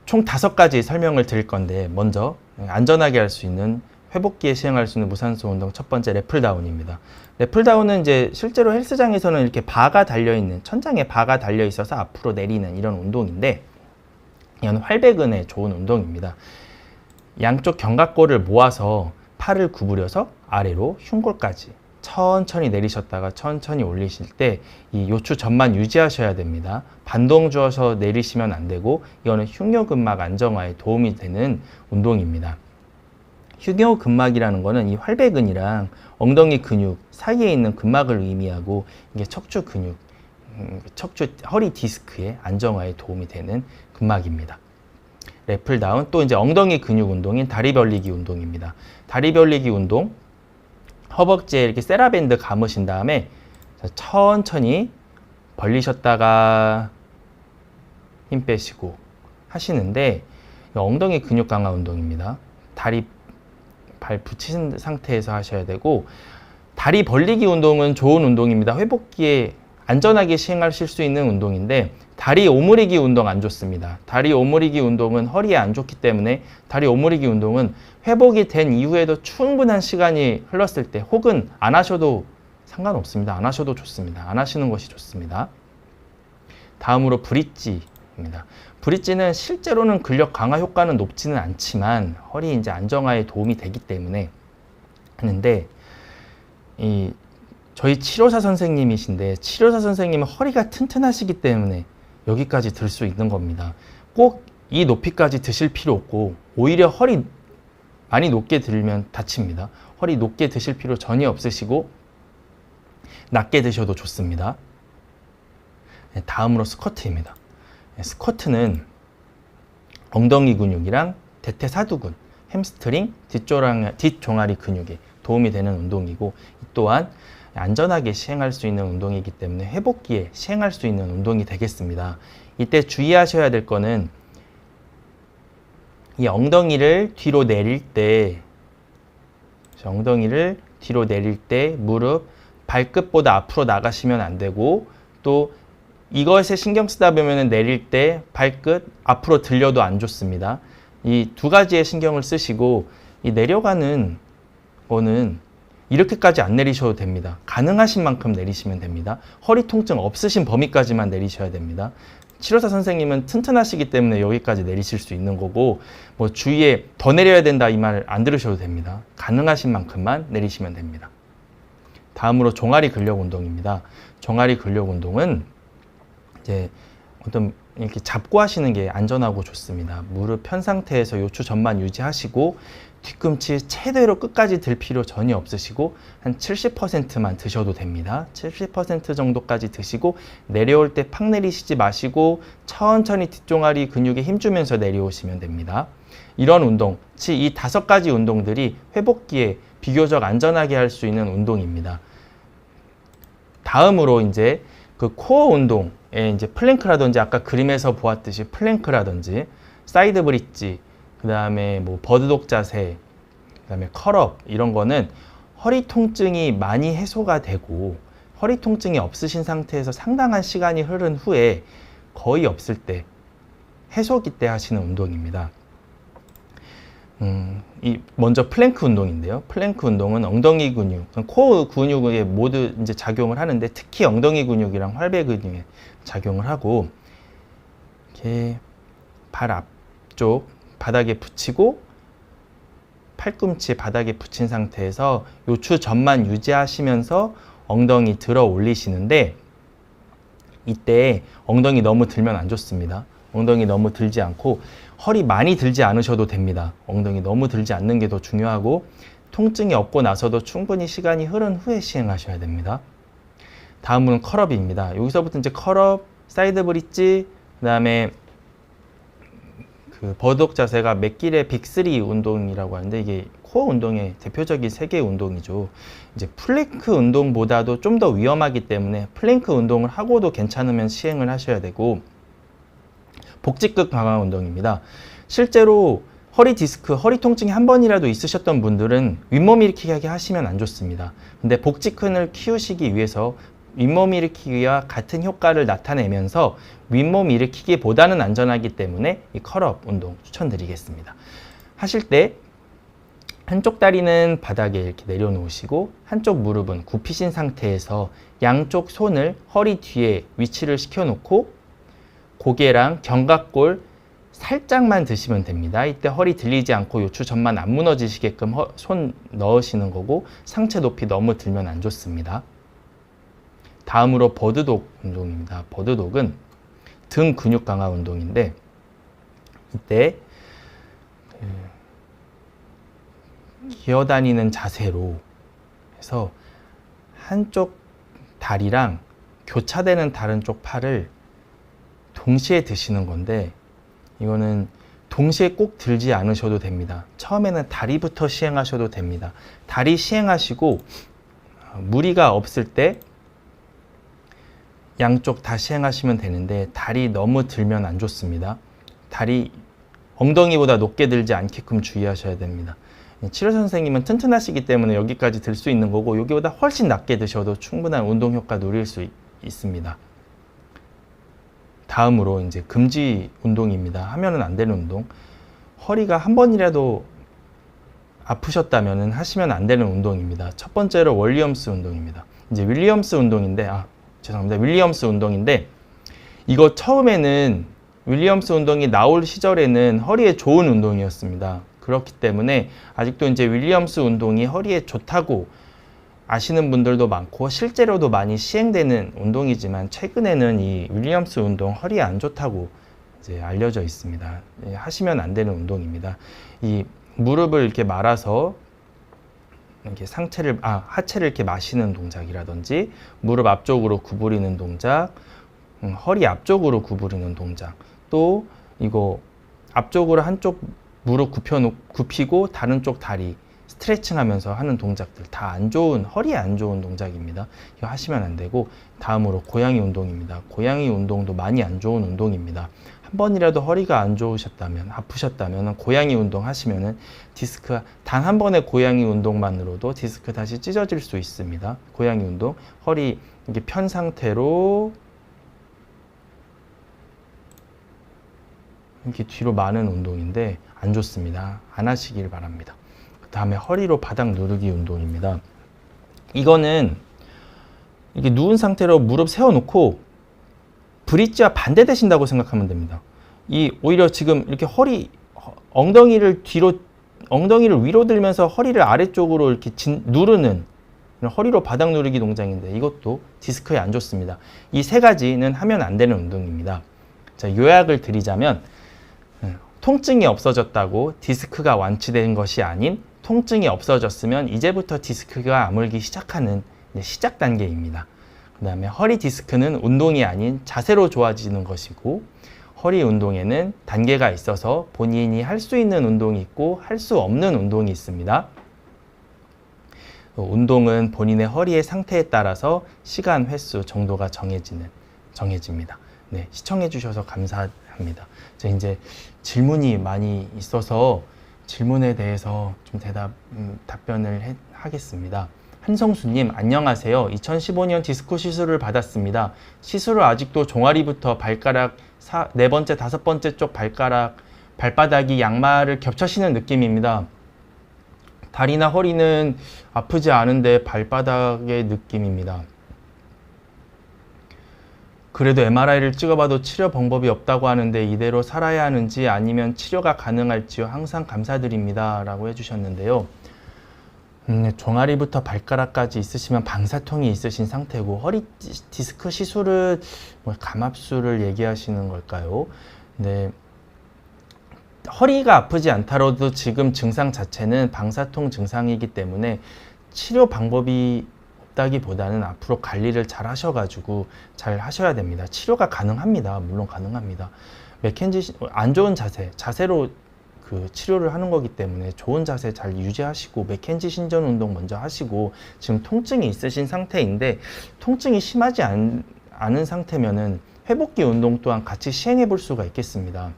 총 5가지 설명을 드릴 건데 먼저 안전하게 할 수 있는 회복기에 시행할 수 있는 무산소 운동 첫 번째 랩풀다운입니다. 랩풀다운은 이제 실제로 헬스장에서는 이렇게 바가 달려있는 천장에 바가 달려있어서 앞으로 내리는 이런 운동인데 이건 활배근에 좋은 운동입니다. 양쪽 견갑골을 모아서 팔을 구부려서 아래로 흉골까지 천천히 내리셨다가 천천히 올리실 때 이 요추 전만 유지하셔야 됩니다. 반동 주어서 내리시면 안 되고 이거는 흉요근막 안정화에 도움이 되는 운동입니다. 흉요근막이라는 거는 이 활배근이랑 엉덩이 근육 사이에 있는 근막을 의미하고 이게 척추 근육, 허리 디스크의 안정화에 도움이 되는 근막입니다. 랩풀다운 또 이제 엉덩이 근육 운동인 다리 벌리기 운동입니다. 다리 벌리기 운동 허벅지에 이렇게 세라밴드 감으신 다음에 천천히 벌리셨다가 힘 빼시고 하시는데 엉덩이 근육 강화 운동입니다. 다리 발 붙인 상태에서 하셔야 되고 다리 벌리기 운동은 좋은 운동입니다. 회복기에 안전하게 시행하실 수 있는 운동인데 다리 오므리기 운동 안 좋습니다. 다리 오므리기 운동은 허리에 안 좋기 때문에 다리 오므리기 운동은 회복이 된 이후에도 충분한 시간이 흘렀을 때 혹은 안 하셔도 상관없습니다. 안 하셔도 좋습니다. 안 하시는 것이 좋습니다. 다음으로 브릿지입니다. 브릿지는 실제로는 근력 강화 효과는 높지는 않지만 허리 이제 안정화에 도움이 되기 때문에 하는데 저희 치료사 선생님이신데 치료사 선생님은 허리가 튼튼하시기 때문에 여기까지 들 수 있는 겁니다. 꼭 이 높이까지 드실 필요 없고 오히려 허리 많이 높게 들면 다칩니다. 허리 높게 드실 필요 전혀 없으시고 낮게 드셔도 좋습니다. 다음으로 스쿼트입니다. 스쿼트는 엉덩이 근육이랑 대퇴사두근, 햄스트링, 뒷종아리 근육에 도움이 되는 운동이고 또한 안전하게 시행할 수 있는 운동이기 때문에 회복기에 시행할 수 있는 운동이 되겠습니다. 이때 주의하셔야 될 거는 이 엉덩이를 뒤로 내릴 때 무릎 발끝보다 앞으로 나가시면 안 되고 또 이것에 신경 쓰다 보면 내릴 때 발끝 앞으로 들려도 안 좋습니다. 이 두 가지에 신경을 쓰시고 이 내려가는 거는 이렇게까지 안 내리셔도 됩니다. 가능하신 만큼 내리시면 됩니다. 허리 통증 없으신 범위까지만 내리셔야 됩니다. 치료사 선생님은 튼튼하시기 때문에 여기까지 내리실 수 있는 거고 뭐 주위에 더 내려야 된다 이 말 안 들으셔도 됩니다. 가능하신 만큼만 내리시면 됩니다. 다음으로 종아리 근력 운동입니다. 종아리 근력 운동은 이제 어떤 이렇게 잡고 하시는 게 안전하고 좋습니다. 무릎 편 상태에서 요추 전만 유지하시고 뒤꿈치 최대로 끝까지 들 필요 전혀 없으시고 한 70%만 드셔도 됩니다. 70% 정도까지 드시고 내려올 때 팍 내리시지 마시고 천천히 뒷종아리 근육에 힘주면서 내려오시면 됩니다. 이런 운동, 이 5가지 운동들이 회복기에 비교적 안전하게 할 수 있는 운동입니다. 다음으로 이제 그 코어 운동에 이제 플랭크라든지 아까 그림에서 보았듯이 플랭크라든지 사이드 브릿지 그 다음에 뭐 버드독 자세, 그 다음에 컬업 이런 거는 허리 통증이 많이 해소가 되고 허리 통증이 없으신 상태에서 상당한 시간이 흐른 후에 거의 없을 때 해소기 때 하시는 운동입니다. 먼저 플랭크 운동인데요. 플랭크 운동은 엉덩이 근육, 코어 근육에 모두 이제 작용을 하는데 특히 엉덩이 근육이랑 활배 근육에 작용을 하고 이렇게 발 앞쪽 바닥에 붙이고 팔꿈치 바닥에 붙인 상태에서 요추 전만 유지하시면서 엉덩이 들어 올리시는데 이때 엉덩이 너무 들면 안 좋습니다. 엉덩이 너무 들지 않고 허리 많이 들지 않으셔도 됩니다. 엉덩이 너무 들지 않는 게 더 중요하고 통증이 없고 나서도 충분히 시간이 흐른 후에 시행하셔야 됩니다. 다음으로는 컬업입니다. 여기서부터 이제 컬업, 사이드 브릿지, 그 다음에 그 버드독 자세가 맥길의 빅3 운동이라고 하는데 이게 코어 운동의 대표적인 3개의 운동이죠. 이제 플랭크 운동보다도 좀 더 위험하기 때문에 플랭크 운동을 하고도 괜찮으면 시행을 하셔야 되고, 복직근 강화 운동입니다. 실제로 허리 디스크, 허리 통증이 한 번이라도 있으셨던 분들은 윗몸 일으키기 하시면 안 좋습니다. 근데 복직근을 키우시기 위해서 윗몸 일으키기와 같은 효과를 나타내면서 윗몸 일으키기보다는 안전하기 때문에 이 컬업 운동 추천드리겠습니다. 하실 때 한쪽 다리는 바닥에 이렇게 내려놓으시고 한쪽 무릎은 굽히신 상태에서 양쪽 손을 허리 뒤에 위치를 시켜놓고 고개랑 견갑골 살짝만 드시면 됩니다. 이때 허리 들리지 않고 요추 전만 안 무너지시게끔 손 넣으시는 거고, 상체 높이 너무 들면 안 좋습니다. 다음으로 버드독 운동입니다. 버드독은 등 근육 강화 운동인데, 이때 기어다니는 자세로 해서 한쪽 다리랑 교차되는 다른 쪽 팔을 동시에 드시는 건데, 이거는 동시에 꼭 들지 않으셔도 됩니다. 처음에는 다리부터 시행하셔도 됩니다. 다리 시행하시고 무리가 없을 때 양쪽 다 시행하시면 되는데, 다리 너무 들면 안 좋습니다. 다리 엉덩이보다 높게 들지 않게끔 주의하셔야 됩니다. 치료 선생님은 튼튼하시기 때문에 여기까지 들 수 있는 거고, 여기보다 훨씬 낮게 드셔도 충분한 운동 효과 누릴 수 있습니다. 다음으로 이제 금지 운동입니다. 하면은 안 되는 운동. 허리가 한 번이라도 아프셨다면 하시면 안 되는 운동입니다. 첫 번째로 윌리엄스 운동입니다. 이제 윌리엄스 운동인데, 윌리엄스 운동인데, 이거 처음에는 윌리엄스 운동이 나올 시절에는 허리에 좋은 운동이었습니다. 그렇기 때문에 아직도 이제 윌리엄스 운동이 허리에 좋다고 아시는 분들도 많고 실제로도 많이 시행되는 운동이지만, 최근에는 이 윌리엄스 운동 허리에 안 좋다고 이제 알려져 있습니다. 하시면 안 되는 운동입니다. 이 무릎을 이렇게 말아서 이렇게 하체를 이렇게 마시는 동작이라든지, 무릎 앞쪽으로 구부리는 동작, 허리 앞쪽으로 구부리는 동작, 또 이거 앞쪽으로 한쪽 무릎 굽히고 다른 쪽 다리 스트레칭 하면서 하는 동작들 다 안 좋은, 허리에 안 좋은 동작입니다. 이거 하시면 안 되고, 다음으로 고양이 운동입니다. 고양이 운동도 많이 안 좋은 운동입니다. 한 번이라도 허리가 안 좋으셨다면, 아프셨다면 고양이 운동 하시면은 디스크, 단 한 번의 고양이 운동만으로도 디스크 다시 찢어질 수 있습니다. 고양이 운동, 허리 이렇게 편 상태로 이렇게 뒤로 마는 운동인데 안 좋습니다. 안 하시길 바랍니다. 그 다음에 허리로 바닥 누르기 운동입니다. 이거는 이렇게 누운 상태로 무릎 세워놓고 브릿지와 반대되신다고 생각하면 됩니다. 오히려 지금 이렇게 엉덩이를 위로 들면서 허리를 아래쪽으로 이렇게 누르는 허리로 바닥 누르기 동작인데, 이것도 디스크에 안 좋습니다. 이 세 가지는 하면 안 되는 운동입니다. 자, 요약을 드리자면, 통증이 없어졌다고 디스크가 완치된 것이 아닌, 통증이 없어졌으면 이제부터 디스크가 아물기 시작하는 시작 단계입니다. 그 다음에 허리 디스크는 운동이 아닌 자세로 좋아지는 것이고, 허리 운동에는 단계가 있어서 본인이 할 수 있는 운동이 있고 할 수 없는 운동이 있습니다. 운동은 본인의 허리의 상태에 따라서 시간, 횟수, 정도가 정해집니다. 네, 시청해 주셔서 감사합니다. 제가 이제 질문이 많이 있어서 질문에 대해서 좀 답변을 하겠습니다. 한성수님, 안녕하세요. 2015년 디스크 시술을 받았습니다. 시술을 아직도 종아리부터 발가락 4번째, 5번째 쪽 발바닥이 양말을 겹쳐 신는 느낌입니다. 다리나 허리는 아프지 않은데 발바닥의 느낌입니다. 그래도 MRI를 찍어봐도 치료 방법이 없다고 하는데 이대로 살아야 하는지 아니면 치료가 가능할지요? 항상 감사드립니다. 라고 해주셨는데요. 종아리부터 발가락까지 있으시면 방사통이 있으신 상태고, 허리 디스크 시술은 감압술을 얘기하시는 걸까요? 네. 허리가 아프지 않더라도 지금 증상 자체는 방사통 증상이기 때문에 치료 방법이 없다기보다는 앞으로 관리를 잘 하셔가지고 잘 하셔야 됩니다. 치료가 가능합니다. 물론 가능합니다. 맥켄지 안 좋은 자세로 그 치료를 하는 거기 때문에 좋은 자세 잘 유지하시고 맥켄지 신전 운동 먼저 하시고, 지금 통증이 있으신 상태인데 통증이 심하지 않은 상태면은 회복기 운동 또한 같이 시행해 볼 수가 있겠습니다.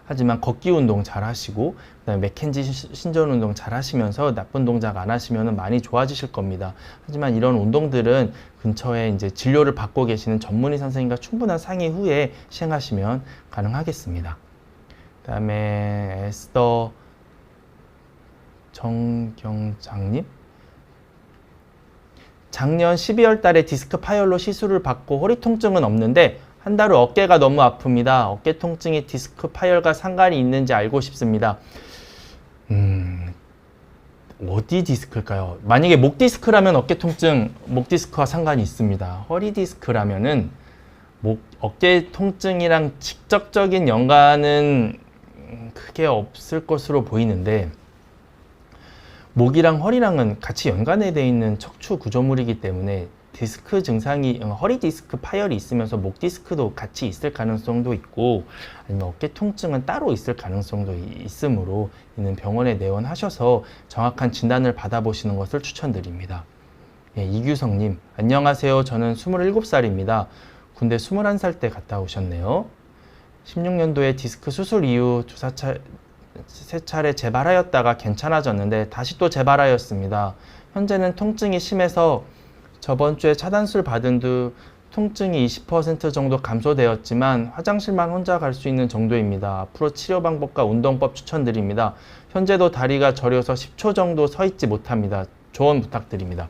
하지만 걷기 운동 잘 하시고 그다음에 맥켄지 신전 운동 잘 하시면서 나쁜 동작 안 하시면 많이 좋아지실 겁니다. 하지만 이런 운동들은 근처에 이제 진료를 받고 계시는 전문의 선생님과 충분한 상의 후에 시행하시면 가능하겠습니다. 그다음에 에스더 정경장님, 작년 12월 달에 디스크 파열로 시술을 받고 허리 통증은 없는데 한 달 후 어깨가 너무 아픕니다. 어깨 통증이 디스크 파열과 상관이 있는지 알고 싶습니다. 어디 디스크일까요? 만약에 목 디스크라면 어깨 통증, 목 디스크와 상관이 있습니다. 허리 디스크라면은 어깨 통증이랑 직접적인 연관은 크게 없을 것으로 보이는데, 목이랑 허리랑은 같이 연관이 되어 있는 척추 구조물이기 때문에 디스크 증상이, 허리 디스크 파열이 있으면서 목 디스크도 같이 있을 가능성도 있고, 아니면 어깨 통증은 따로 있을 가능성도 있으므로 이는 병원에 내원하셔서 정확한 진단을 받아보시는 것을 추천드립니다. 예, 이규성님, 안녕하세요. 저는 27살입니다. 군대 21살 때 갔다 오셨네요. 16년도에 디스크 수술 이후 세 차례 재발하였다가 괜찮아졌는데 다시 또 재발하였습니다. 현재는 통증이 심해서 저번 주에 차단술 받은 뒤 통증이 20% 정도 감소되었지만 화장실만 혼자 갈 수 있는 정도입니다. 앞으로 치료 방법과 운동법 추천드립니다. 현재도 다리가 저려서 10초 정도 서 있지 못합니다. 조언 부탁드립니다.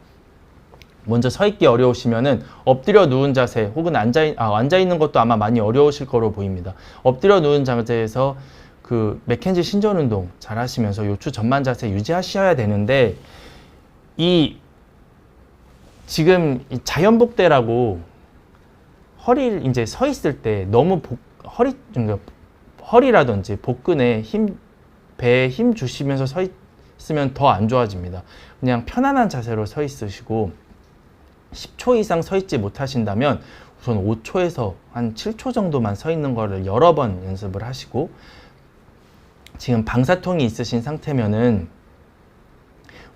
먼저 서 있기 어려우시면은 엎드려 누운 자세 혹은 앉아 있는 것도 아마 많이 어려우실 거로 보입니다. 엎드려 누운 자세에서 그 맥켄지 신전 운동 잘 하시면서 요추 전만 자세 유지하셔야 되는데, 지금 자연복대라고 허리를 이제 서 있을 때 너무 허리라든지 복근에 배에 힘 주시면서 서 있으면 더 안 좋아집니다. 그냥 편안한 자세로 서 있으시고 10초 이상 서 있지 못하신다면 우선 5초에서 한 7초 정도만 서 있는 거를 여러 번 연습을 하시고, 지금 방사통이 있으신 상태면은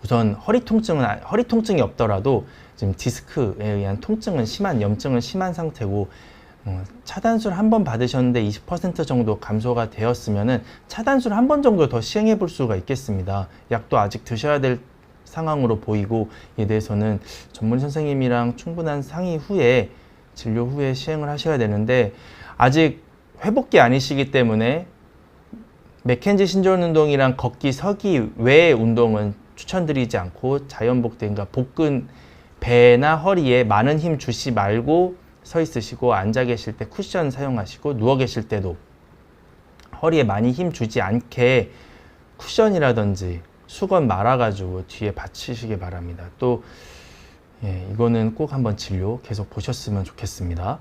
우선 허리 통증이 없더라도 지금 디스크에 의한 통증은 염증은 심한 상태고, 차단술 한 번 받으셨는데 20% 정도 감소가 되었으면은 차단술 한 번 정도 더 시행해 볼 수가 있겠습니다. 약도 아직 드셔야 될 상황으로 보이고, 이에 대해서는 전문 선생님이랑 충분한 상의 후에 진료 후에 시행을 하셔야 되는데, 아직 회복기 아니시기 때문에 맥켄지 신전 운동이랑 걷기, 서기 외의 운동은 추천드리지 않고 자연복대인가 복근, 배나 허리에 많은 힘 주시 말고 서 있으시고, 앉아 계실 때 쿠션 사용하시고, 누워 계실 때도 허리에 많이 힘 주지 않게 쿠션이라든지 수건 말아가지고 뒤에 받치시기 바랍니다. 또 이거는 꼭 한번 진료 계속 보셨으면 좋겠습니다.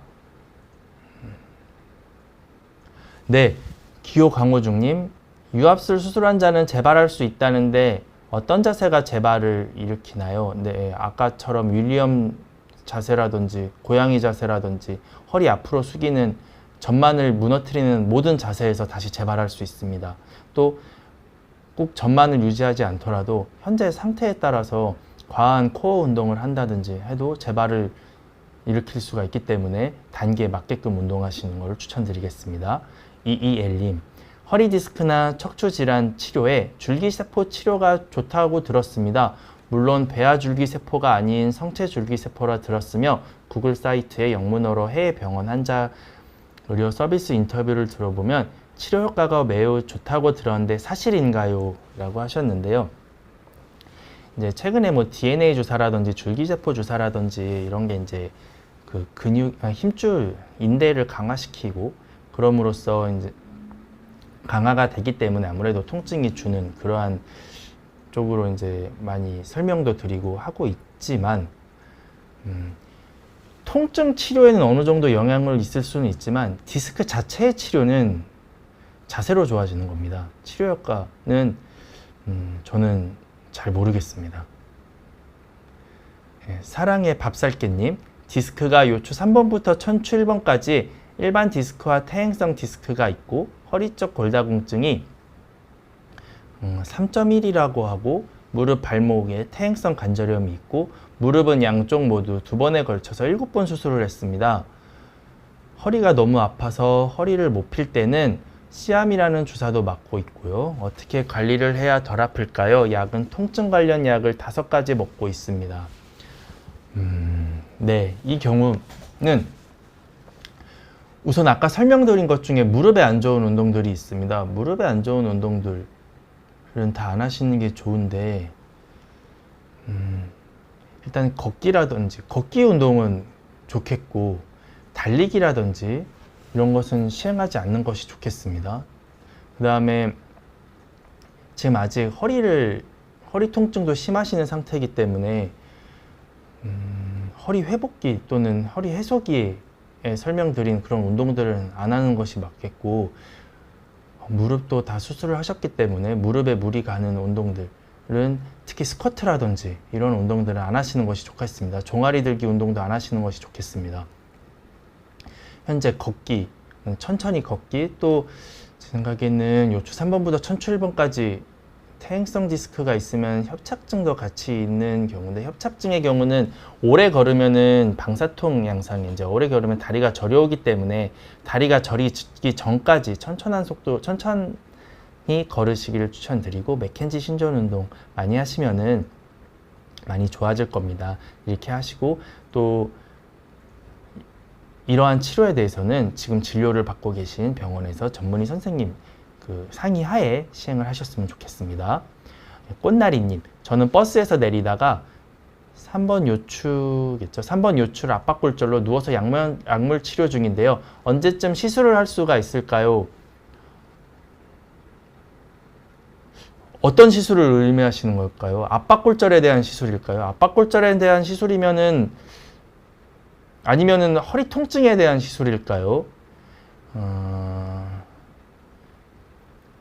네, 기호 강호중님, 유압술 수술 환자는 재발할 수 있다는데 어떤 자세가 재발을 일으키나요? 네, 아까처럼 윌리엄 자세라든지 고양이 자세라든지 허리 앞으로 숙이는, 전만을 무너뜨리는 모든 자세에서 다시 재발할 수 있습니다. 또 꼭 전만을 유지하지 않더라도 현재 상태에 따라서 과한 코어 운동을 한다든지 해도 재발을 일으킬 수가 있기 때문에 단계에 맞게끔 운동하시는 것을 추천드리겠습니다. 이이엘님, 허리 디스크나 척추 질환 치료에 줄기세포 치료가 좋다고 들었습니다. 물론 배아줄기세포가 아닌 성체줄기세포라 들었으며 구글 사이트에 영문어로 해외 병원 환자 의료 서비스 인터뷰를 들어보면 치료 효과가 매우 좋다고 들었는데 사실인가요? 라고 하셨는데요. 이제 최근에 뭐 DNA 주사라든지 줄기세포 주사라든지 이런 게 이제 그 힘줄 인대를 강화시키고, 그럼으로써 이제 강화가 되기 때문에 아무래도 통증이 주는 그러한 쪽으로 이제 많이 설명도 드리고 하고 있지만, 통증 치료에는 어느 정도 영향을 있을 수는 있지만 디스크 자체의 치료는 자세로 좋아지는 겁니다. 치료 효과는 저는 잘 모르겠습니다. 사랑의 밥살개님, 디스크가 요추 3번부터 천추 1번까지 일반 디스크와 퇴행성 디스크가 있고 허리 쪽 골다공증이 3.1이라고 하고 무릎 발목에 퇴행성 관절염이 있고 무릎은 양쪽 모두 2번에 걸쳐서 7번 수술을 했습니다. 허리가 너무 아파서 허리를 못 필 때는 시암이라는 주사도 맞고 있고요. 어떻게 관리를 해야 덜 아플까요? 약은 통증 관련 약을 5가지 먹고 있습니다. 네, 이 경우는 우선 아까 설명드린 것 중에 무릎에 안 좋은 운동들이 있습니다. 무릎에 안 좋은 운동들은 다 안 하시는 게 좋은데 일단 걷기라든지 걷기 운동은 좋겠고 달리기라든지 이런 것은 시행하지 않는 것이 좋겠습니다. 그 다음에 지금 아직 허리 통증도 심하시는 상태이기 때문에 허리 회복기 또는 허리 해소기에 설명드린 그런 운동들은 안 하는 것이 맞겠고 무릎도 다 수술을 하셨기 때문에 무릎에 무리 가는 운동들은 특히 스쿼트라든지 이런 운동들은 안 하시는 것이 좋겠습니다. 종아리 들기 운동도 안 하시는 것이 좋겠습니다. 현재 걷기, 천천히 걷기, 또 제 생각에는 요추 3번부터 천추 1번까지 퇴행성 디스크가 있으면 협착증도 같이 있는 경우인데 협착증의 경우는 오래 걸으면은 방사통 양상이 이제 오래 걸으면 다리가 저려오기 때문에 다리가 저리기 전까지 천천히 걸으시기를 추천드리고 맥켄지 신전 운동 많이 하시면은 많이 좋아질 겁니다. 이렇게 하시고 또 이러한 치료에 대해서는 지금 진료를 받고 계신 병원에서 전문의 선생님 그 상의하에 시행을 하셨으면 좋겠습니다. 꽃나리님, 저는 버스에서 내리다가 3번 요추겠죠. 3번 요추를 압박골절로 누워서 약물 치료 중인데요. 언제쯤 시술을 할 수가 있을까요? 어떤 시술을 의미하시는 걸까요? 압박골절에 대한 시술일까요? 압박골절에 대한 시술이면은 아니면은 허리 통증에 대한 시술일까요?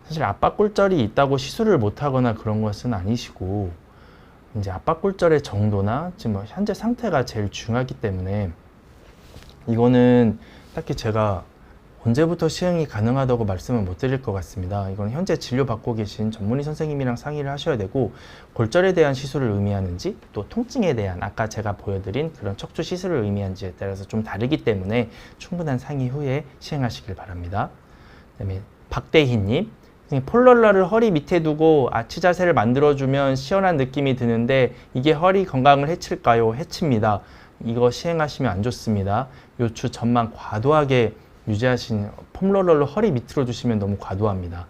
사실 압박골절이 있다고 시술을 못하거나 그런 것은 아니시고 이제 압박골절의 정도나 지금 현재 상태가 제일 중요하기 때문에 이거는 딱히 제가 언제부터 시행이 가능하다고 말씀을 못 드릴 것 같습니다. 이건 현재 진료받고 계신 전문의 선생님이랑 상의를 하셔야 되고 골절에 대한 시술을 의미하는지 또 통증에 대한 아까 제가 보여드린 그런 척추 시술을 의미하는지에 따라서 좀 다르기 때문에 충분한 상의 후에 시행하시길 바랍니다. 그다음에 박대희님, 폴롤러를 허리 밑에 두고 아치 자세를 만들어주면 시원한 느낌이 드는데 이게 허리 건강을 해칠까요? 해칩니다. 이거 시행하시면 안 좋습니다. 요추 전만 과도하게 유지하신 폼롤러를 허리 밑으로 주시면 너무 과도합니다.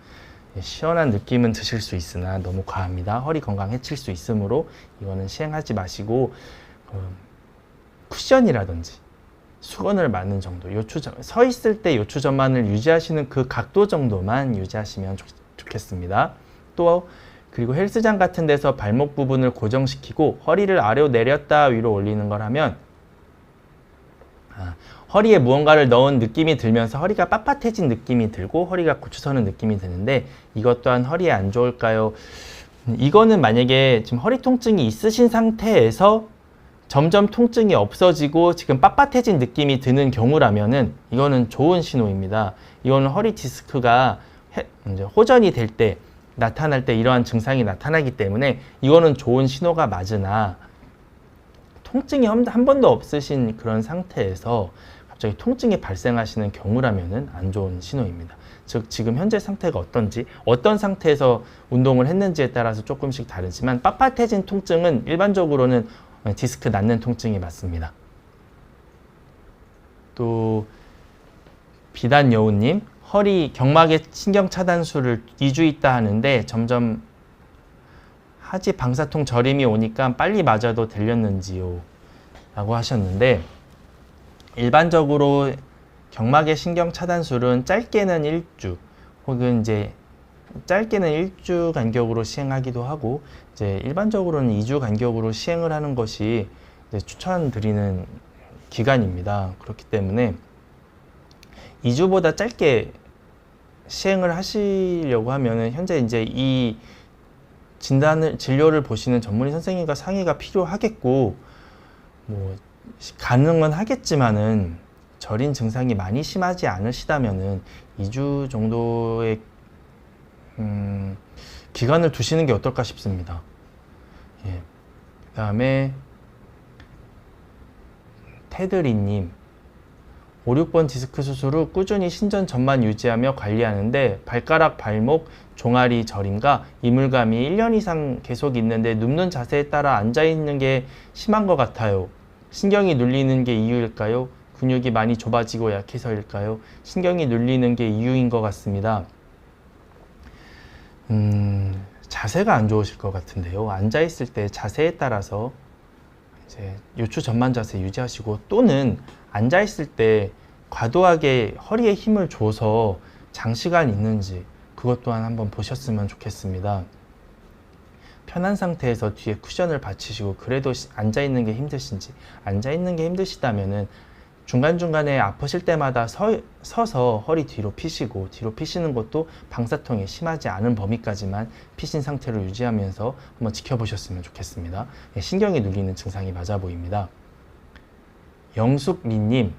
시원한 느낌은 드실 수 있으나 너무 과합니다. 허리 건강 해칠 수 있으므로 이거는 시행하지 마시고 쿠션이라든지 수건을 맞는 정도, 서 있을 때 요추 전만을 유지하시는 그 각도 정도만 유지하시면 좋겠습니다. 또 그리고 헬스장 같은 데서 발목 부분을 고정시키고 허리를 아래로 내렸다 위로 올리는 걸 하면 허리에 무언가를 넣은 느낌이 들면서 허리가 빳빳해진 느낌이 들고 허리가 고추서는 느낌이 드는데 이것 또한 허리에 안 좋을까요? 이거는 만약에 지금 허리 통증이 있으신 상태에서 점점 통증이 없어지고 지금 빳빳해진 느낌이 드는 경우라면은 이거는 좋은 신호입니다. 이거는 허리 디스크가 이제 호전이 될 때 나타날 때 이러한 증상이 나타나기 때문에 이거는 좋은 신호가 맞으나 통증이 한 번도 없으신 그런 상태에서 갑자기 통증이 발생하시는 경우라면은 안 좋은 신호입니다. 즉 지금 현재 상태가 어떤지 어떤 상태에서 운동을 했는지에 따라서 조금씩 다르지만 빳빳해진 통증은 일반적으로는 디스크 낫는 통증이 맞습니다. 또 비단여우님, 허리 경막의 신경 차단술을 2주 있다 하는데 점점 하지 방사통 저림이 오니까 빨리 맞아도 되렸는지요? 라고 하셨는데 일반적으로 경막의 신경 차단술은 짧게는 1주 혹은 이제 짧게는 1주 간격으로 시행하기도 하고 이제 일반적으로는 2주 간격으로 시행을 하는 것이 이제 추천드리는 기간입니다. 그렇기 때문에 2주보다 짧게 시행을 하시려고 하면은 현재 이제 이 진료를 보시는 전문의 선생님과 상의가 필요하겠고 뭐 가능은 하겠지만은 저린 증상이 많이 심하지 않으시다면은 2주 정도의 기간을 두시는 게 어떨까 싶습니다. 예. 그다음에 테드리님, 5, 6번 디스크 수술 후 꾸준히 신전 전만 유지하며 관리하는데 발가락, 발목, 종아리 저림과 이물감이 1년 이상 계속 있는데 눕는 자세에 따라 앉아있는 게 심한 것 같아요. 신경이 눌리는 게 이유일까요? 근육이 많이 좁아지고 약해서일까요? 신경이 눌리는 게 이유인 것 같습니다. 자세가 안 좋으실 것 같은데요. 앉아있을 때 자세에 따라서 이제 요추 전만 자세 유지하시고, 또는 앉아있을 때 과도하게 허리에 힘을 줘서 장시간 있는지 그것 또한 한번 보셨으면 좋겠습니다. 편한 상태에서 뒤에 쿠션을 받치시고 그래도 앉아있는 게 힘드신지, 앉아있는 게 힘드시다면은 중간중간에 아프실 때마다 서서 허리 뒤로 피시고, 뒤로 피시는 것도 방사통이 심하지 않은 범위까지만 피신 상태로 유지하면서 한번 지켜보셨으면 좋겠습니다. 신경이 눌리는 증상이 맞아 보입니다. 영숙미님,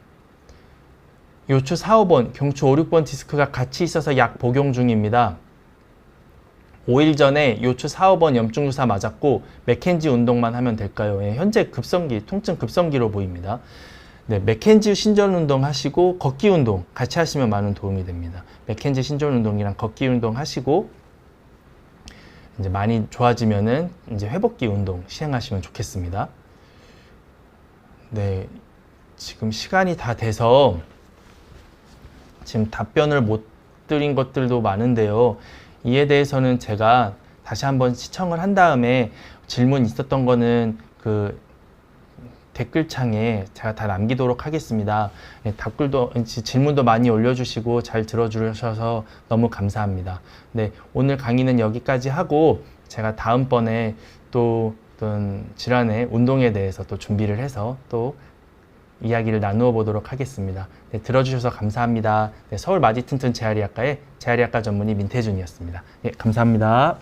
요추 4, 5번, 경추 5, 6번 디스크가 같이 있어서 약 복용 중입니다. 5일 전에 요추 4, 5번 염증 주사 맞았고 맥켄지 운동만 하면 될까요? 현재 급성기, 통증 급성기로 보입니다. 네, 맥켄지 신전 운동 하시고 걷기 운동 같이 하시면 많은 도움이 됩니다. 맥켄지 신전 운동이랑 걷기 운동 하시고 이제 많이 좋아지면은 이제 회복기 운동 시행하시면 좋겠습니다. 네, 지금 시간이 다 돼서 지금 답변을 못 드린 것들도 많은데요. 이에 대해서는 제가 다시 한번 시청을 한 다음에 질문 있었던 거는 그 댓글창에 제가 다 남기도록 하겠습니다. 네, 질문도 많이 올려주시고 잘 들어주셔서 너무 감사합니다. 네, 오늘 강의는 여기까지 하고 제가 다음번에 또 어떤 질환의 운동에 대해서 또 준비를 해서 또 이야기를 나누어 보도록 하겠습니다. 네, 들어주셔서 감사합니다. 네, 서울 마디튼튼 재활의학과의 재활의학과 전문의 민태준이었습니다. 네, 감사합니다.